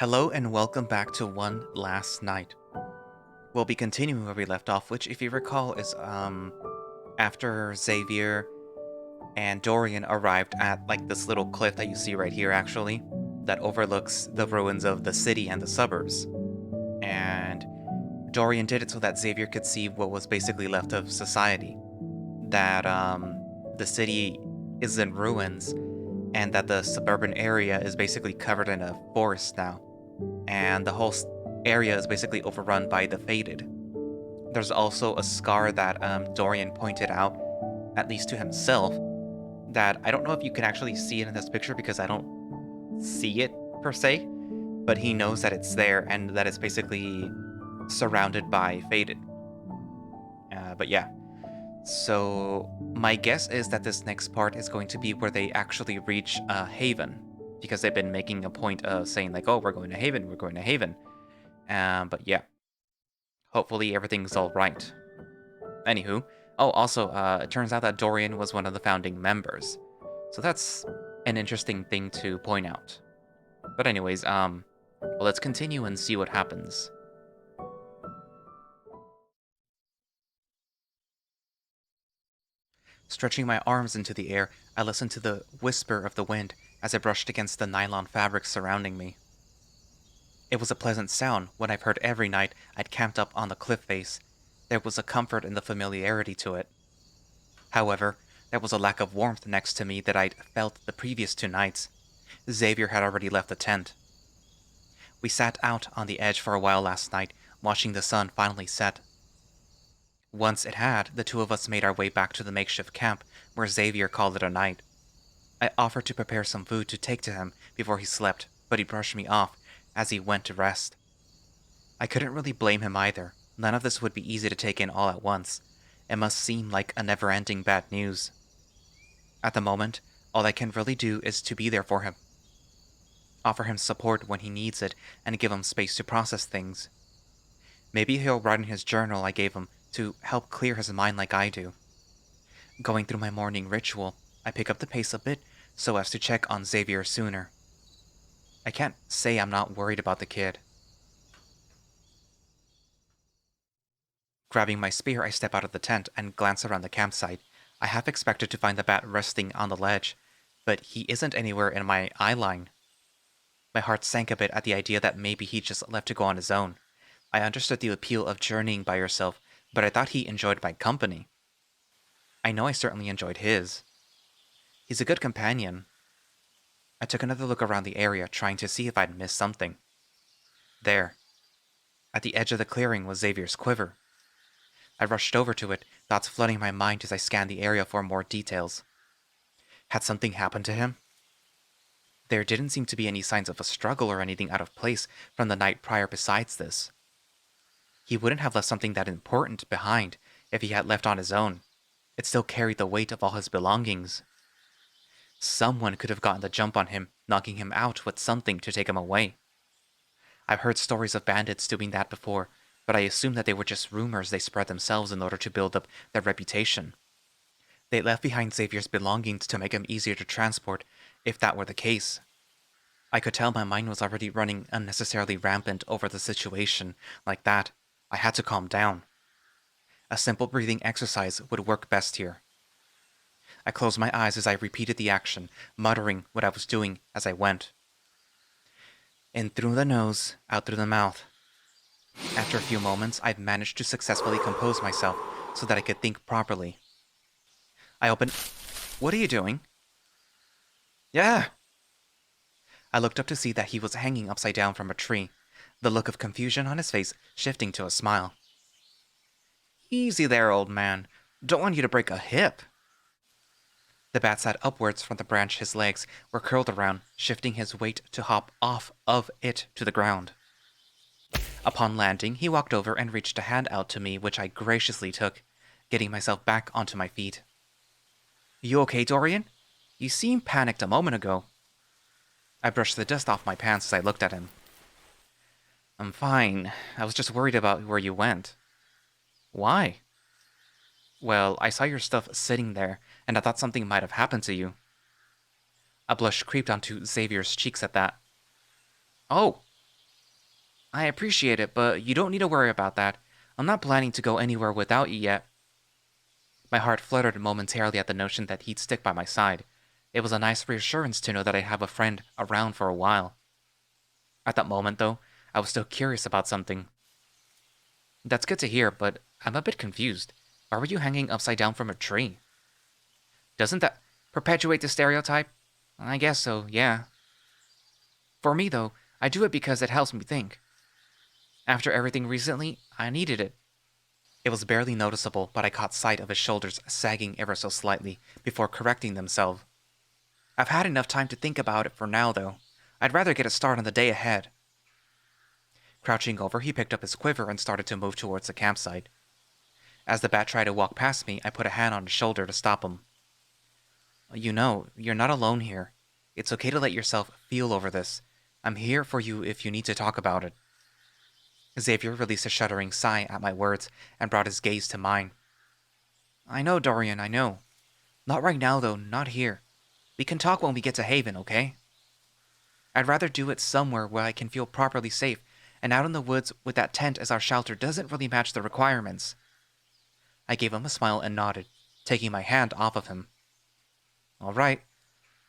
Hello and welcome back to One Last Night. We'll be continuing where we left off, which, if you recall, is after Xavier and Dorian arrived at like this little cliff that you see right here, actually, that overlooks the ruins of the city and the suburbs. And Dorian did it so that Xavier could see what was basically left of society. That the city is in ruins, and that the suburban area is basically covered in a forest now. And the whole area is basically overrun by the Faded. There's also a scar that Dorian pointed out, at least to himself, that I don't know if you can actually see it in this picture because I don't see it per se, but he knows that it's there and that it's basically surrounded by Faded. But yeah. So my guess is that this next part is going to be where they actually reach Haven, because they've been making a point of saying like, oh, we're going to Haven, we're going to Haven. But yeah, hopefully everything's all right. Anywho, oh, also, it turns out that Dorian was one of the founding members, so that's an interesting thing to point out. But anyways, well, let's continue and see what happens. Stretching my arms into the air, I listened to the whisper of the wind as it brushed against the nylon fabric surrounding me. It was a pleasant sound one I've heard every night I'd camped up on the cliff face. There was a comfort in the familiarity to it. However, there was a lack of warmth next to me that I'd felt the previous 2 nights. Xavier had already left the tent. We sat out on the edge for a while last night, watching the sun finally set. Once it had, the two of us made our way back to the makeshift camp, where Xavier called it a night. I offered to prepare some food to take to him before he slept, but he brushed me off as he went to rest. I couldn't really blame him either. None of this would be easy to take in all at once. It must seem like a never-ending bad news. At the moment, all I can really do is to be there for him. Offer him support when he needs it, and give him space to process things. Maybe he'll write in his journal I gave him to help clear his mind like I do. Going through my morning ritual, I pick up the pace a bit so as to check on Xavier sooner. I can't say I'm not worried about the kid. Grabbing my spear, I step out of the tent and glance around the campsite. I half expected to find the bat resting on the ledge, but he isn't anywhere in my eye line. My heart sank a bit at the idea that maybe he just left to go on his own. I understood the appeal of journeying by yourself, but I thought he enjoyed my company. I know I certainly enjoyed his. He's a good companion. I took another look around the area, trying to see if I'd missed something. There, at the edge of the clearing, was Xavier's quiver. I rushed over to it, thoughts flooding my mind as I scanned the area for more details. Had something happened to him? There didn't seem to be any signs of a struggle or anything out of place from the night prior besides this. He wouldn't have left something that important behind if he had left on his own. It still carried the weight of all his belongings. Someone could have gotten the jump on him, knocking him out with something to take him away. I've heard stories of bandits doing that before, but I assumed that they were just rumors they spread themselves in order to build up their reputation. They left behind Xavier's belongings to make him easier to transport, if that were the case. I could tell my mind was already running unnecessarily rampant over the situation. Like that, I had to calm down. A simple breathing exercise would work best here. I closed my eyes as I repeated the action, muttering what I was doing as I went. In through the nose, out through the mouth. After a few moments, I'd managed to successfully compose myself so that I could think properly. I opened... What are you doing? Yeah! I looked up to see that he was hanging upside down from a tree, the look of confusion on his face shifting to a smile. Easy there, old man. Don't want you to break a hip. The bat sat upwards from the branch his legs were curled around, shifting his weight to hop off of it to the ground. Upon landing, he walked over and reached a hand out to me, which I graciously took, getting myself back onto my feet. You okay, Dorian? You seemed panicked a moment ago. I brushed the dust off my pants as I looked at him. I'm fine. I was just worried about where you went. Why? Well, I saw your stuff sitting there, and I thought something might have happened to you. A blush creeped onto Xavier's cheeks at that. Oh, I appreciate it, but you don't need to worry about that. I'm not planning to go anywhere without you yet. My heart fluttered momentarily at the notion that he'd stick by my side. It was a nice reassurance to know that I have a friend around for a while. At that moment, though, I was still curious about something. That's good to hear, but I'm a bit confused. Why were you hanging upside down from a tree? Doesn't that perpetuate the stereotype? I guess so, yeah. For me, though, I do it because it helps me think. After everything recently, I needed it. It was barely noticeable, but I caught sight of his shoulders sagging ever so slightly before correcting themselves. I've had enough time to think about it for now, though. I'd rather get a start on the day ahead. Crouching over, he picked up his quiver and started to move towards the campsite. As the bat tried to walk past me, I put a hand on his shoulder to stop him. You know, you're not alone here. It's okay to let yourself feel over this. I'm here for you if you need to talk about it. Xavier released a shuddering sigh at my words and brought his gaze to mine. I know, Dorian, I know. Not right now, though, not here. We can talk when we get to Haven, okay? I'd rather do it somewhere where I can feel properly safe, and out in the woods with that tent as our shelter doesn't really match the requirements. I gave him a smile and nodded, taking my hand off of him. All right,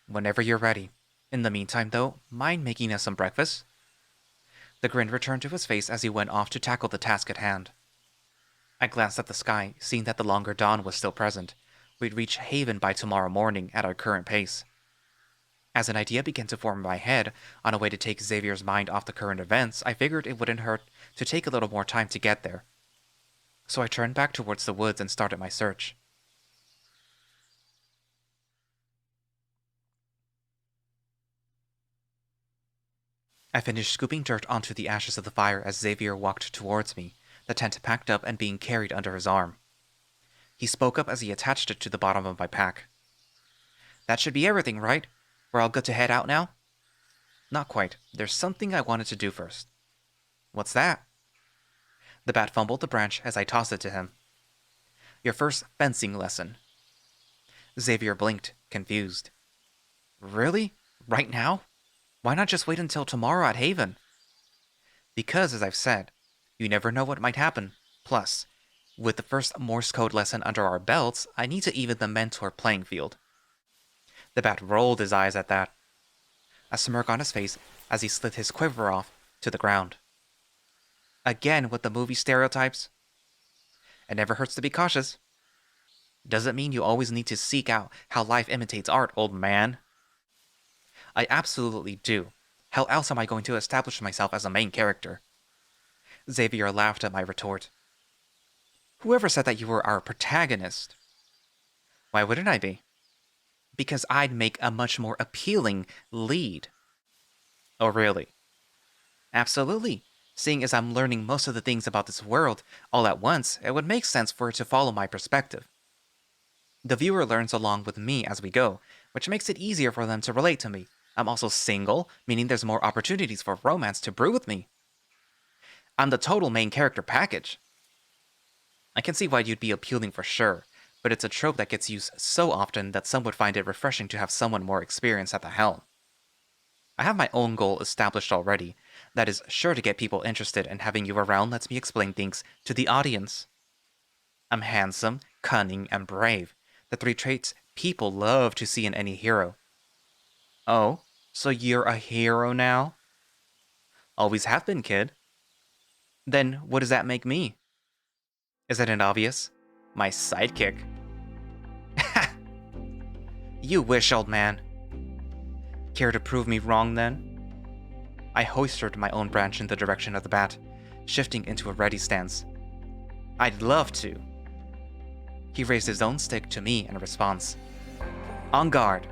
whenever you're ready. In the meantime, though, mind making us some breakfast? The grin returned to his face as he went off to tackle the task at hand. I glanced at the sky, seeing that the longer dawn was still present. We'd reach Haven by tomorrow morning at our current pace. As an idea began to form in my head on a way to take Xavier's mind off the current events, I figured it wouldn't hurt to take a little more time to get there. So I turned back towards the woods and started my search. I finished scooping dirt onto the ashes of the fire as Xavier walked towards me, the tent packed up and being carried under his arm. He spoke up as he attached it to the bottom of my pack. That should be everything, right? We're all good to head out now? Not quite. There's something I wanted to do first. What's that? The bat fumbled the branch as I tossed it to him. Your first fencing lesson. Xavier blinked, confused. Really? Right now? Why not just wait until tomorrow at Haven? Because, as I've said, you never know what might happen. Plus, with the first Morse code lesson under our belts, I need to even the mentor playing field. The bat rolled his eyes at that, a smirk on his face as he slid his quiver off to the ground. Again with the movie stereotypes? It never hurts to be cautious. Doesn't mean you always need to seek out how life imitates art, old man. I absolutely do. How else am I going to establish myself as a main character? Xavier laughed at my retort. Whoever said that you were our protagonist? Why wouldn't I be? Because I'd make a much more appealing lead. Oh, really? Absolutely. Seeing as I'm learning most of the things about this world all at once, it would make sense for it to follow my perspective. The viewer learns along with me as we go, which makes it easier for them to relate to me. I'm also single, meaning there's more opportunities for romance to brew with me. I'm the total main character package. I can see why you'd be appealing for sure, but it's a trope that gets used so often that some would find it refreshing to have someone more experienced at the helm. I have my own goal established already, that is sure to get people interested, and having you around lets me explain things to the audience. I'm handsome, cunning, and brave, the three traits people love to see in any hero. Oh, so you're a hero now? Always have been, kid. Then what does that make me? Isn't it obvious? My sidekick. You wish, old man. Care to prove me wrong, then? I hoisted my own branch in the direction of the bat, shifting into a ready stance. I'd love to. He raised his own stick to me in response. En garde.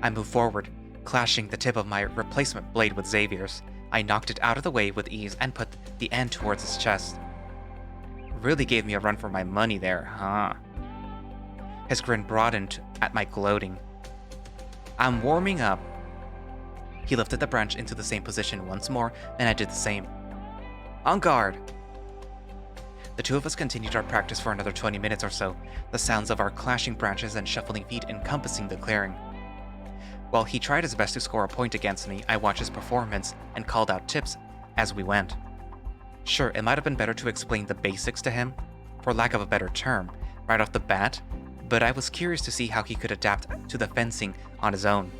I moved forward, clashing the tip of my replacement blade with Xavier's. I knocked it out of the way with ease and put the end towards his chest. Really gave me a run for my money there, huh? His grin broadened at my gloating. I'm warming up. He lifted the branch into the same position once more, and I did the same. En garde! The two of us continued our practice for another 20 minutes or so, the sounds of our clashing branches and shuffling feet encompassing the clearing. While he tried his best to score a point against me, I watched his performance and called out tips as we went. Sure, it might have been better to explain the basics to him, for lack of a better term, right off the bat, but I was curious to see how he could adapt to the fencing on his own.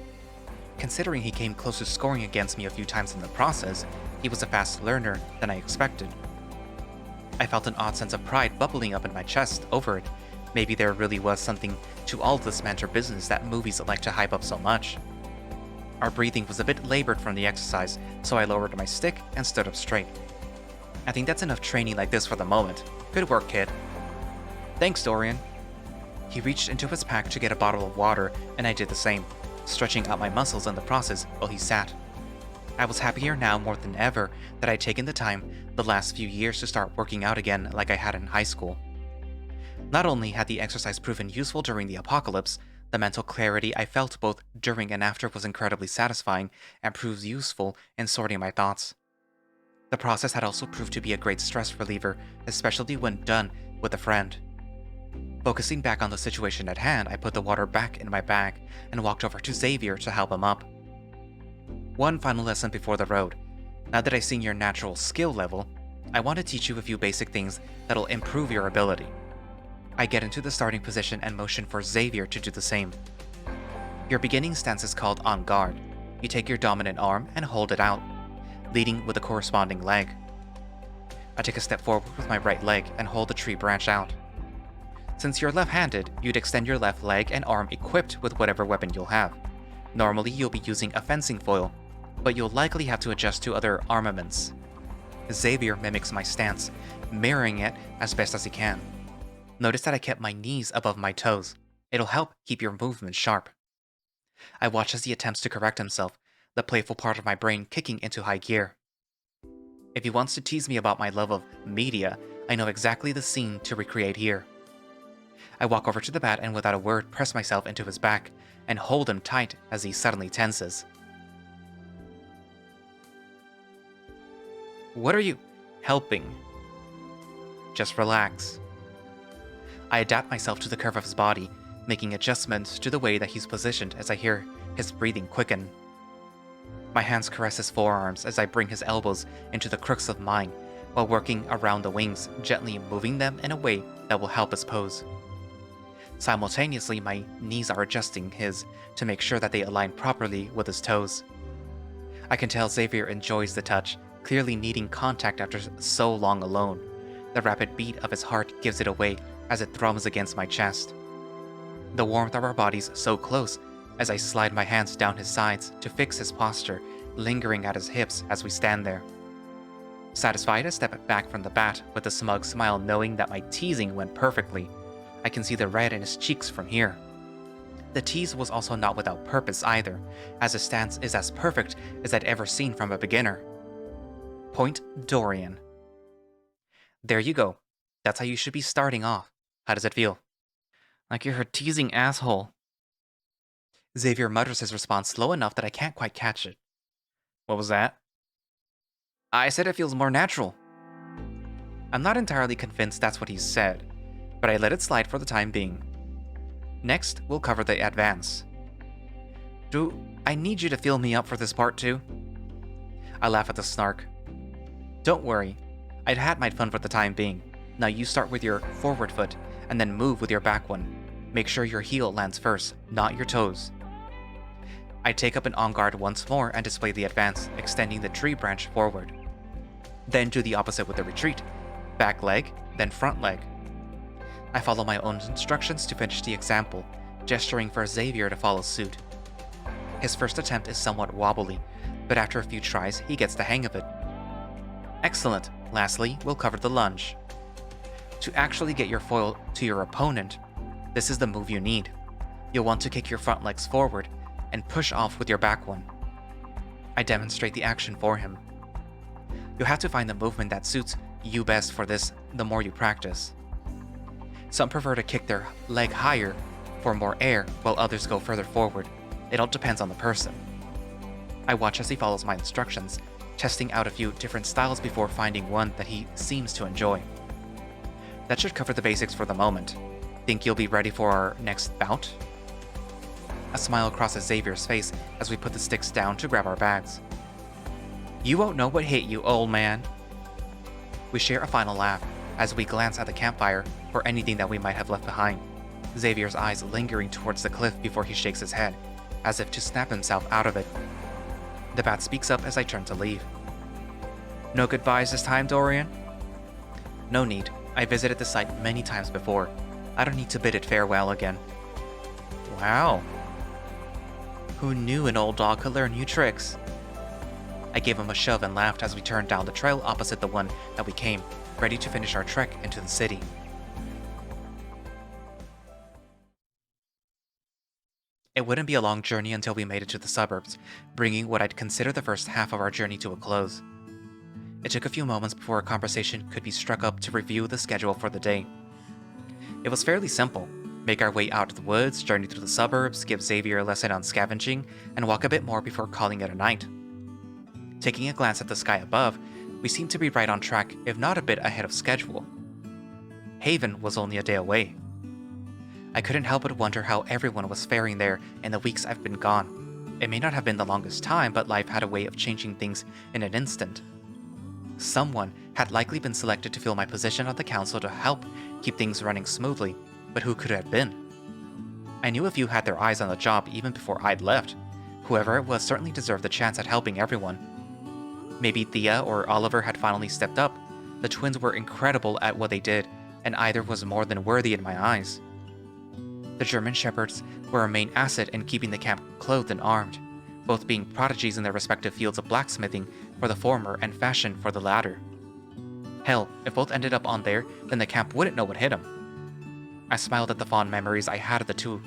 Considering he came close to scoring against me a few times in the process, he was a faster learner than I expected. I felt an odd sense of pride bubbling up in my chest over it. Maybe there really was something to all this mentor business that movies like to hype up so much. Our breathing was a bit labored from the exercise, so I lowered my stick and stood up straight. I think that's enough training like this for the moment. Good work, kid. Thanks, Dorian. He reached into his pack to get a bottle of water, and I did the same, stretching out my muscles in the process while he sat. I was happier now more than ever that I'd taken the time the last few years to start working out again like I had in high school. Not only had the exercise proven useful during the apocalypse, the mental clarity I felt both during and after was incredibly satisfying and proved useful in sorting my thoughts. The process had also proved to be a great stress reliever, especially when done with a friend. Focusing back on the situation at hand, I put the water back in my bag and walked over to Xavier to help him up. One final lesson before the road. Now that I've seen your natural skill level, I want to teach you a few basic things that'll improve your ability. I get into the starting position and motion for Xavier to do the same. Your beginning stance is called on guard. You take your dominant arm and hold it out, leading with the corresponding leg. I take a step forward with my right leg and hold the tree branch out. Since you're left-handed, you'd extend your left leg and arm equipped with whatever weapon you'll have. Normally, you'll be using a fencing foil, but you'll likely have to adjust to other armaments. Xavier mimics my stance, mirroring it as best as he can. Notice that I kept my knees above my toes. It'll help keep your movements sharp. I watch as he attempts to correct himself, the playful part of my brain kicking into high gear. If he wants to tease me about my love of media, I know exactly the scene to recreate here. I walk over to the bat and without a word press myself into his back and hold him tight as he suddenly tenses. What are you helping? Just relax. I adapt myself to the curve of his body, making adjustments to the way that he's positioned as I hear his breathing quicken. My hands caress his forearms as I bring his elbows into the crooks of mine, while working around the wings, gently moving them in a way that will help us pose. Simultaneously, my knees are adjusting his to make sure that they align properly with his toes. I can tell Xavier enjoys the touch, clearly needing contact after so long alone. The rapid beat of his heart gives it away as it thrums against my chest. The warmth of our bodies so close as I slide my hands down his sides to fix his posture, lingering at his hips as we stand there. Satisfied, I step back from the bat with a smug smile, knowing that my teasing went perfectly. I can see the red in his cheeks from here. The tease was also not without purpose either, as his stance is as perfect as I'd ever seen from a beginner. Point Dorian. There you go. That's how you should be starting off. How does it feel? Like you're a teasing asshole. Xavier mutters his response slow enough that I can't quite catch it. What was that? I said it feels more natural. I'm not entirely convinced that's what he said, but I let it slide for the time being. Next, we'll cover the advance. Do I need you to fill me up for this part too? I laugh at the snark. Don't worry, I'd had my fun for the time being. Now you start with your forward foot, and then move with your back one. Make sure your heel lands first, not your toes. I take up an on guard once more and display the advance, extending the tree branch forward. Then do the opposite with the retreat. Back leg, then front leg. I follow my own instructions to finish the example, gesturing for Xavier to follow suit. His first attempt is somewhat wobbly, but after a few tries, he gets the hang of it. Excellent. Lastly, we'll cover the lunge. To actually get your foil to your opponent, this is the move you need. You'll want to kick your front legs forward and push off with your back one. I demonstrate the action for him. You'll have to find the movement that suits you best for this the more you practice. Some prefer to kick their leg higher for more air, while others go further forward. It all depends on the person. I watch as he follows my instructions, testing out a few different styles before finding one that he seems to enjoy. That should cover the basics for the moment. Think you'll be ready for our next bout? A smile crosses Xavier's face as we put the sticks down to grab our bags. You won't know what hit you, old man. We share a final laugh as we glance at the campfire for anything that we might have left behind, Xavier's eyes lingering towards the cliff before he shakes his head, as if to snap himself out of it. The bat speaks up as I turn to leave. No goodbyes this time, Dorian? No need. I visited the site many times before. I don't need to bid it farewell again. Wow. Who knew an old dog could learn new tricks? I gave him a shove and laughed as we turned down the trail opposite the one that we came, ready to finish our trek into the city. It wouldn't be a long journey until we made it to the suburbs, bringing what I'd consider the first half of our journey to a close. It took a few moments before a conversation could be struck up to review the schedule for the day. It was fairly simple. Make our way out of the woods, journey through the suburbs, give Xavier a lesson on scavenging, and walk a bit more before calling it a night. Taking a glance at the sky above, we seemed to be right on track, if not a bit ahead of schedule. Haven was only a day away. I couldn't help but wonder how everyone was faring there in the weeks I've been gone. It may not have been the longest time, but life had a way of changing things in an instant. Someone had likely been selected to fill my position on the council to help keep things running smoothly, but who could it have been? I knew a few had their eyes on the job even before I'd left. Whoever it was certainly deserved the chance at helping everyone. Maybe Thea or Oliver had finally stepped up. The twins were incredible at what they did, and either was more than worthy in my eyes. The German shepherds were a main asset in keeping the camp clothed and armed, both being prodigies in their respective fields of blacksmithing for the former and fashion for the latter. Hell, if both ended up on there, then the camp wouldn't know what hit them. I smiled at the fond memories I had of the two,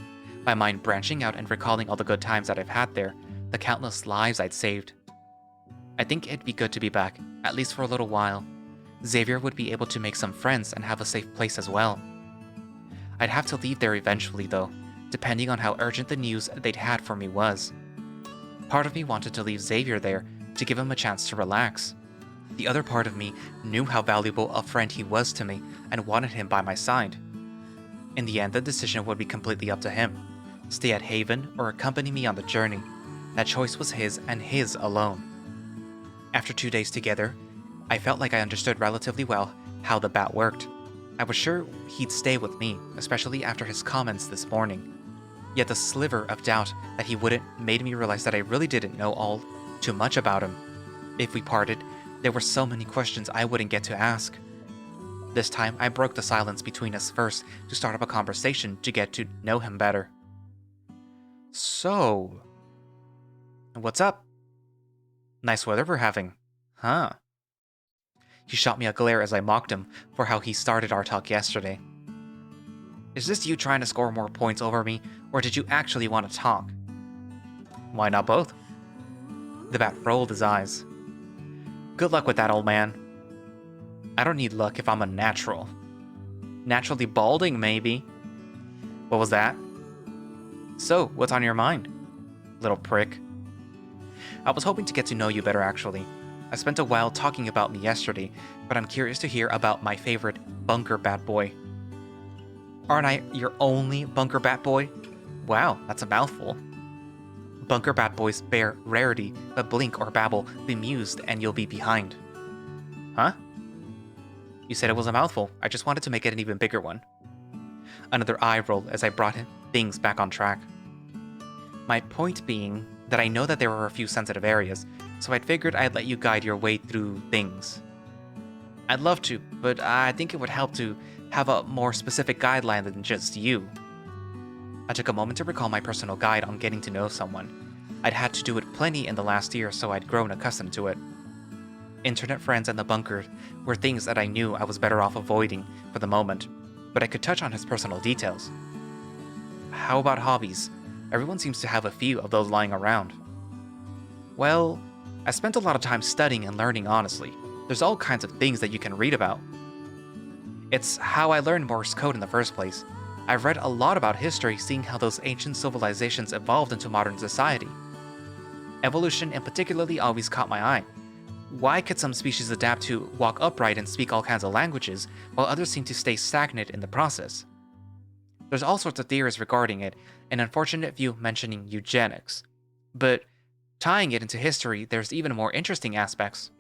my mind branching out and recalling all the good times that I've had there, the countless lives I'd saved. I think it'd be good to be back, at least for a little while. Xavier would be able to make some friends and have a safe place as well. I'd have to leave there eventually though, depending on how urgent the news they'd had for me was. Part of me wanted to leave Xavier there to give him a chance to relax. The other part of me knew how valuable a friend he was to me and wanted him by my side. In the end, the decision would be completely up to him. Stay at Haven or accompany me on the journey. That choice was his and his alone. After 2 days together, I felt like I understood relatively well how the bat worked. I was sure he'd stay with me, especially after his comments this morning. Yet the sliver of doubt that he wouldn't made me realize that I really didn't know all too much about him. If we parted, there were so many questions I wouldn't get to ask. This time, I broke the silence between us first to start up a conversation to get to know him better. So, what's up? Nice weather we're having, huh? He shot me a glare as I mocked him for how he started our talk yesterday. Is this you trying to score more points over me, or did you actually want to talk? Why not both? The bat rolled his eyes. Good luck with that, old man. I don't need luck if I'm a natural. Naturally balding, maybe. What was that? So, what's on your mind? Little prick. I was hoping to get to know you better, actually. I spent a while talking about me yesterday, but I'm curious to hear about my favorite bunker bat boy. Aren't I your only bunker bat boy? Wow, that's a mouthful. Bunker bat boys bear rarity, but blink or babble, bemused, and you'll be behind. Huh? You said it was a mouthful. I just wanted to make it an even bigger one. Another eye roll as I brought things back on track. My point being that I know that there are a few sensitive areas, so I'd figured I'd let you guide your way through things. I'd love to, but I think it would help to have a more specific guideline than just you. I took a moment to recall my personal guide on getting to know someone. I'd had to do it plenty in the last year, so I'd grown accustomed to it. Internet friends and the bunker were things that I knew I was better off avoiding for the moment, but I could touch on his personal details. How about hobbies? Everyone seems to have a few of those lying around. Well, I spent a lot of time studying and learning, honestly. There's all kinds of things that you can read about. It's how I learned Morse code in the first place. I've read a lot about history, seeing how those ancient civilizations evolved into modern society. Evolution in particularly always caught my eye. Why could some species adapt to walk upright and speak all kinds of languages, while others seem to stay stagnant in the process? There's all sorts of theories regarding it, an unfortunate few mentioning eugenics. But Tying it into history, there's even more interesting aspects.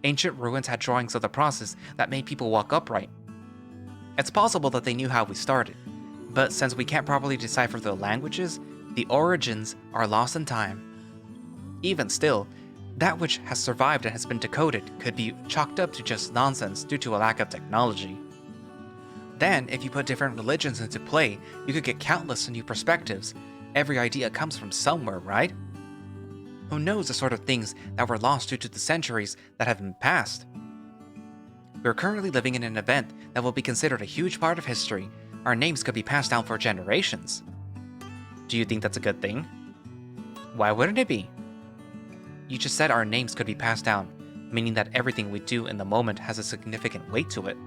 Ancient ruins had drawings of the process that made people walk upright. It's possible that they knew how we started, but since we can't properly decipher the languages, the origins are lost in time. Even still, that which has survived and has been decoded could be chalked up to just nonsense due to a lack of technology. Then, if you put different religions into play, you could get countless new perspectives. Every idea comes from somewhere, right? Who knows the sort of things that were lost due to the centuries that have been passed? We're currently living in an event that will be considered a huge part of history. Our names could be passed down for generations. Do you think that's a good thing? Why wouldn't it be? You just said our names could be passed down, meaning that everything we do in the moment has a significant weight to it.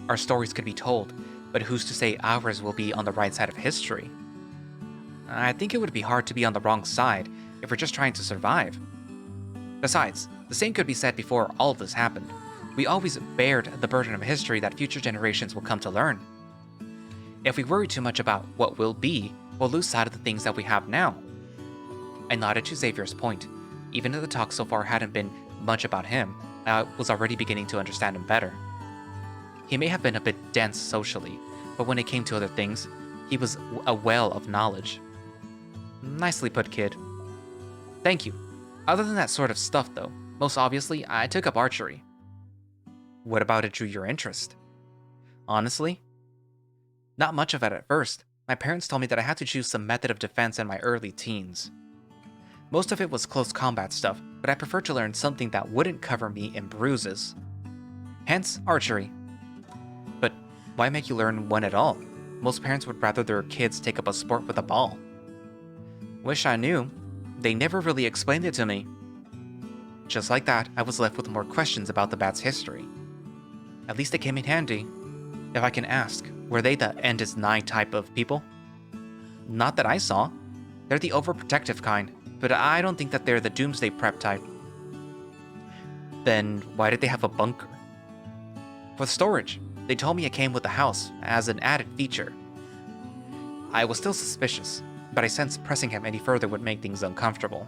Our stories could be told, but who's to say ours will be on the right side of history? I think it would be hard to be on the wrong side if we're just trying to survive. Besides, the same could be said before all of this happened. We always bared the burden of history that future generations will come to learn. If we worry too much about what will be, we'll lose sight of the things that we have now. I nodded to Xavier's point. Even if the talk so far hadn't been much about him, I was already beginning to understand him better. He may have been a bit dense socially, but when it came to other things, he was a well of knowledge. Nicely put, kid. Thank you. Other than that sort of stuff, though, most obviously, I took up archery. What about it drew your interest? Honestly? Not much of it at first. My parents told me that I had to choose some method of defense in my early teens. Most of it was close combat stuff, but I preferred to learn something that wouldn't cover me in bruises. Hence, archery. But why make you learn one at all? Most parents would rather their kids take up a sport with a ball. Wish I knew. They never really explained it to me. Just like that, I was left with more questions about the bat's history. At least it came in handy. If I can ask, were they the end is nigh type of people? Not that I saw. They're the overprotective kind, but I don't think that they're the doomsday prep type. Then why did they have a bunker? For storage. They told me it came with the house, as an added feature. I was still suspicious, but I sensed pressing him any further would make things uncomfortable.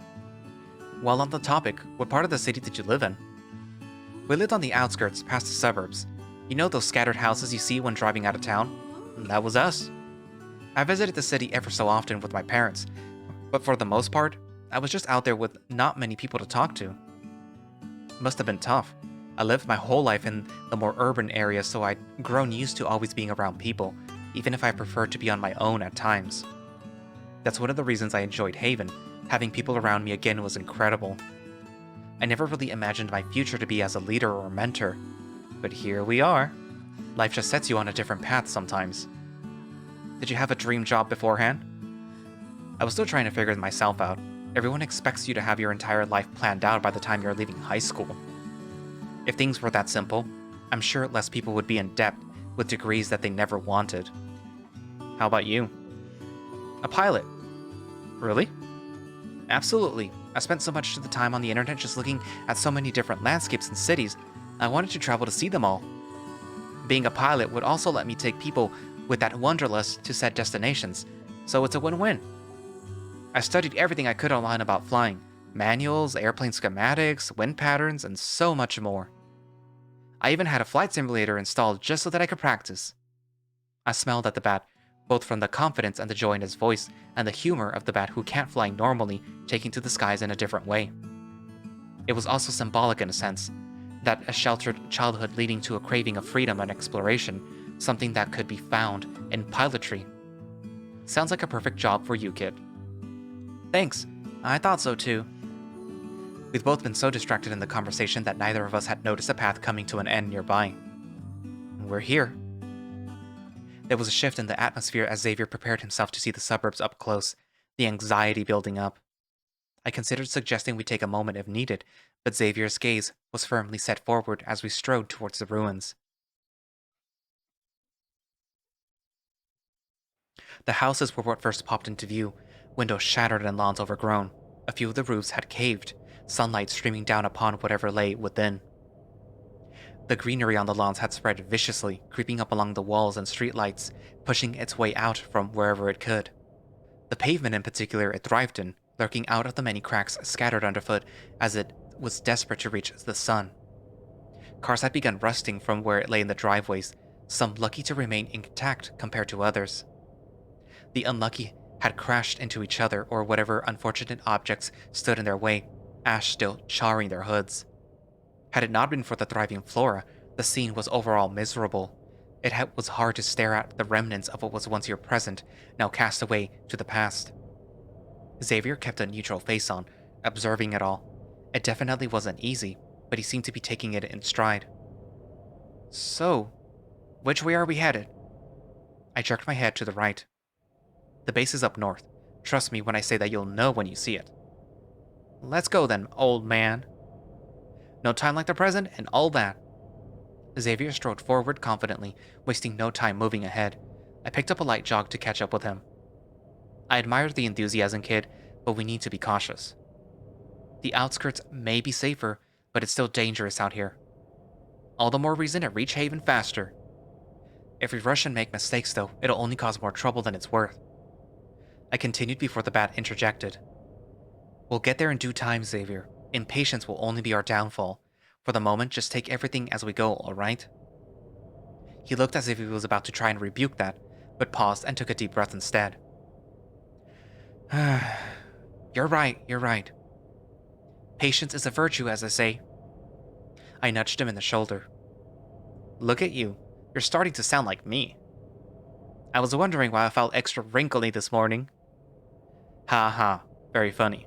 While on the topic, what part of the city did you live in? We lived on the outskirts, past the suburbs. You know those scattered houses you see when driving out of town? That was us. I visited the city ever so often with my parents, but for the most part, I was just out there with not many people to talk to. Must have been tough. I lived my whole life in the more urban areas, so I'd grown used to always being around people, even if I preferred to be on my own at times. That's one of the reasons I enjoyed Haven. Having people around me again was incredible. I never really imagined my future to be as a leader or mentor, but here we are. Life just sets you on a different path sometimes. Did you have a dream job beforehand? I was still trying to figure myself out. Everyone expects you to have your entire life planned out by the time you're leaving high school. If things were that simple, I'm sure less people would be in debt with degrees that they never wanted. How about you? A pilot. Really? Absolutely. I spent so much of the time on the internet just looking at so many different landscapes and cities. I wanted to travel to see them all. Being a pilot would also let me take people with that wanderlust to said destinations, so it's a win-win. I studied everything I could online about flying. Manuals, airplane schematics, wind patterns, and so much more. I even had a flight simulator installed just so that I could practice. I smiled at the bat, both from the confidence and the joy in his voice, and the humor of the bat who can't fly normally, taking to the skies in a different way. It was also symbolic in a sense, that a sheltered childhood leading to a craving of freedom and exploration, something that could be found in pilotry. Sounds like a perfect job for you, kid. Thanks. I thought so too. We've both been so distracted in the conversation that neither of us had noticed a path coming to an end nearby. We're here. There was a shift in the atmosphere as Xavier prepared himself to see the suburbs up close, the anxiety building up. I considered suggesting we take a moment if needed, but Xavier's gaze was firmly set forward as we strode towards the ruins. The houses were what first popped into view, windows shattered and lawns overgrown. A few of the roofs had caved, sunlight streaming down upon whatever lay within. The greenery on the lawns had spread viciously, creeping up along the walls and streetlights, pushing its way out from wherever it could. The pavement in particular it thrived in, lurking out of the many cracks scattered underfoot as it was desperate to reach the sun. Cars had begun rusting from where it lay in the driveways, some lucky to remain intact compared to others. The unlucky had crashed into each other or whatever unfortunate objects stood in their way, ash still charring their hoods. Had it not been for the thriving flora, the scene was overall miserable. Was hard to stare at the remnants of what was once here present, now cast away to the past. Xavier kept a neutral face on, observing it all. It definitely wasn't easy, but he seemed to be taking it in stride. So, which way are we headed? I jerked my head to the right. The base is up north. Trust me when I say that you'll know when you see it. Let's go then, old man. No time like the present and all that. Xavier strode forward confidently, wasting no time moving ahead. I picked up a light jog to catch up with him. I admired the enthusiasm, kid, but we need to be cautious. The outskirts may be safer, but it's still dangerous out here. All the more reason to reach Haven faster. If we rush and make mistakes, though, it'll only cause more trouble than it's worth. I continued before the bat interjected. We'll get there in due time, Xavier. Impatience will only be our downfall. For the moment, just take everything as we go, alright? He looked as if he was about to try and rebuke that, but paused and took a deep breath instead. You're right. Patience is a virtue, as I say. I nudged him in the shoulder. Look at you. You're starting to sound like me. I was wondering why I felt extra wrinkly this morning. Ha ha, very funny.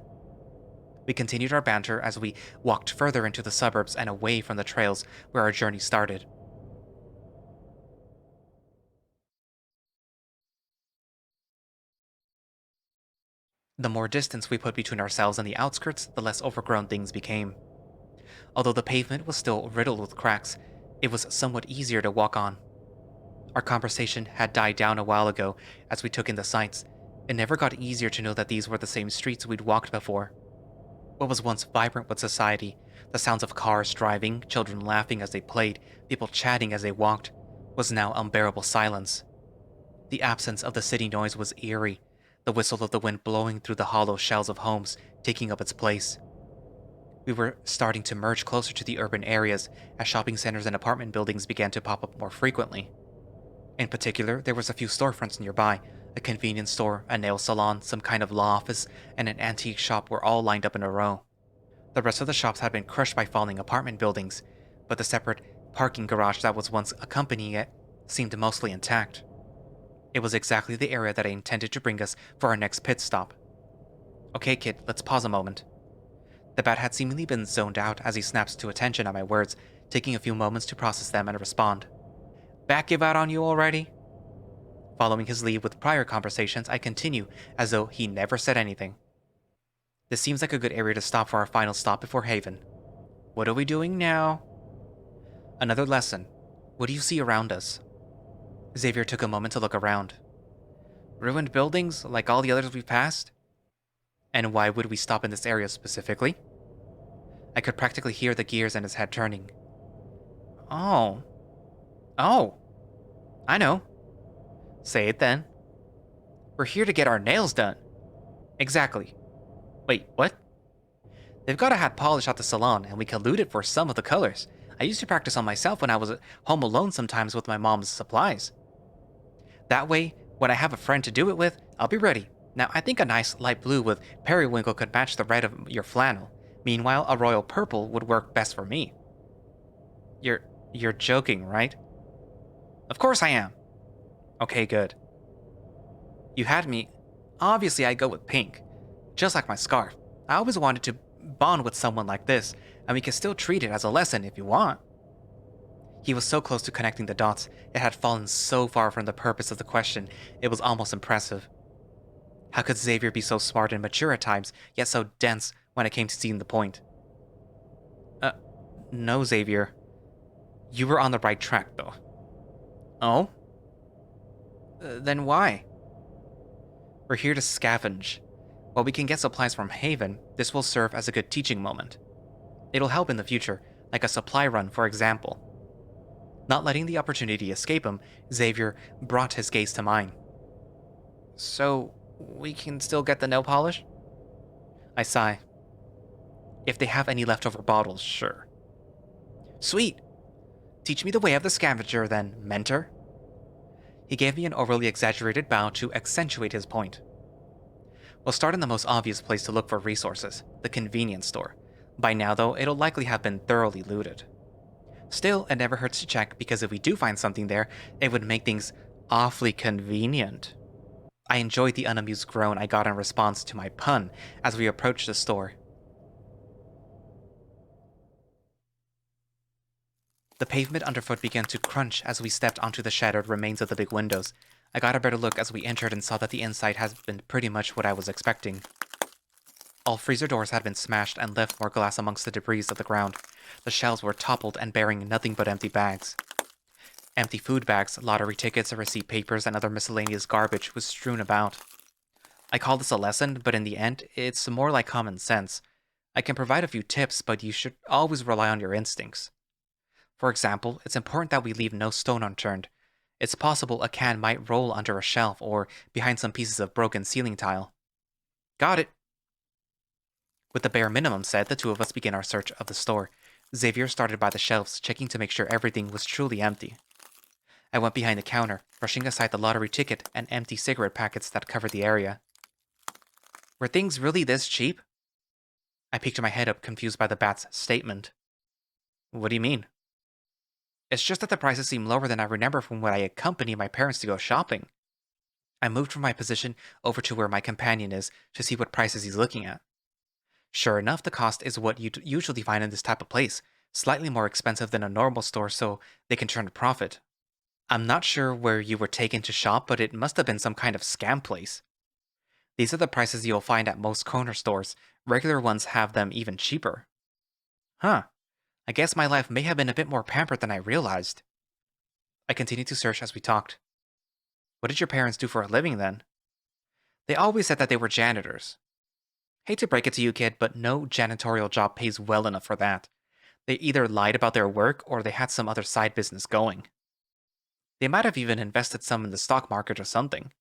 We continued our banter as we walked further into the suburbs and away from the trails where our journey started. The more distance we put between ourselves and the outskirts, the less overgrown things became. Although the pavement was still riddled with cracks, it was somewhat easier to walk on. Our conversation had died down a while ago as we took in the sights. It never got easier to know that these were the same streets we'd walked before. What was once vibrant with society, the sounds of cars driving, children laughing as they played, people chatting as they walked, was now unbearable silence. The absence of the city noise was eerie, the whistle of the wind blowing through the hollow shells of homes taking up its place. We were starting to merge closer to the urban areas as shopping centers and apartment buildings began to pop up more frequently. In particular, there was a few storefronts nearby. A convenience store, a nail salon, some kind of law office, and an antique shop were all lined up in a row. The rest of the shops had been crushed by falling apartment buildings, but the separate parking garage that was once accompanying it seemed mostly intact. It was exactly the area that I intended to bring us for our next pit stop. Okay, kid, let's pause a moment. The bat had seemingly been zoned out as he snapped to attention at my words, taking a few moments to process them and respond. Bat give out on you already? Following his lead with prior conversations, I continue as though he never said anything. This seems like a good area to stop for our final stop before Haven. What are we doing now? Another lesson. What do you see around us? Xavier took a moment to look around. Ruined buildings, like all the others we've passed? And why would we stop in this area specifically? I could practically hear the gears in his head turning. Oh, I know. Say it then. We're here to get our nails done. Exactly. Wait, what? They've got a hat polished at the salon, and we can loot it for some of the colors. I used to practice on myself when I was at home alone sometimes with my mom's supplies. That way, when I have a friend to do it with, I'll be ready. Now, I think a nice light blue with periwinkle could match the red of your flannel. Meanwhile, a royal purple would work best for me. You're joking, right? Of course I am. Okay, good. You had me. Obviously, I go with pink. Just like my scarf. I always wanted to bond with someone like this, and we can still treat it as a lesson if you want. He was so close to connecting the dots, it had fallen so far from the purpose of the question, it was almost impressive. How could Xavier be so smart and mature at times, yet so dense when it came to seeing the point? No, Xavier. You were on the right track, though. Oh? Then why? We're here to scavenge. While we can get supplies from Haven, this will serve as a good teaching moment. It'll help in the future, like a supply run, for example. Not letting the opportunity escape him, Xavier brought his gaze to mine. So, we can still get the nail polish? I sigh. If they have any leftover bottles, sure. Sweet! Teach me the way of the scavenger, then, mentor. He gave me an overly exaggerated bow to accentuate his point. We'll start in the most obvious place to look for resources, the convenience store. By now, though, it'll likely have been thoroughly looted. Still, it never hurts to check, because if we do find something there, it would make things awfully convenient. I enjoyed the unamused groan I got in response to my pun as we approached the store. The pavement underfoot began to crunch as we stepped onto the shattered remains of the big windows. I got a better look as we entered and saw that the inside had been pretty much what I was expecting. All freezer doors had been smashed and left more glass amongst the debris of the ground. The shelves were toppled and bearing nothing but empty bags. Empty food bags, lottery tickets, receipt papers, and other miscellaneous garbage was strewn about. I call this a lesson, but in the end, it's more like common sense. I can provide a few tips, but you should always rely on your instincts. For example, it's important that we leave no stone unturned. It's possible a can might roll under a shelf or behind some pieces of broken ceiling tile. Got it! With the bare minimum said, the two of us began our search of the store. Xavier started by the shelves, checking to make sure everything was truly empty. I went behind the counter, brushing aside the lottery ticket and empty cigarette packets that covered the area. Were things really this cheap? I peeked my head up, confused by the bat's statement. What do you mean? It's just that the prices seem lower than I remember from when I accompanied my parents to go shopping. I moved from my position over to where my companion is to see what prices he's looking at. Sure enough, the cost is what you'd usually find in this type of place, slightly more expensive than a normal store so they can turn a profit. I'm not sure where you were taken to shop, but it must have been some kind of scam place. These are the prices you'll find at most corner stores. Regular ones have them even cheaper. Huh. I guess my life may have been a bit more pampered than I realized. I continued to search as we talked. What did your parents do for a living then? They always said that they were janitors. Hate to break it to you, kid, but no janitorial job pays well enough for that. They either lied about their work or they had some other side business going. They might have even invested some in the stock market or something.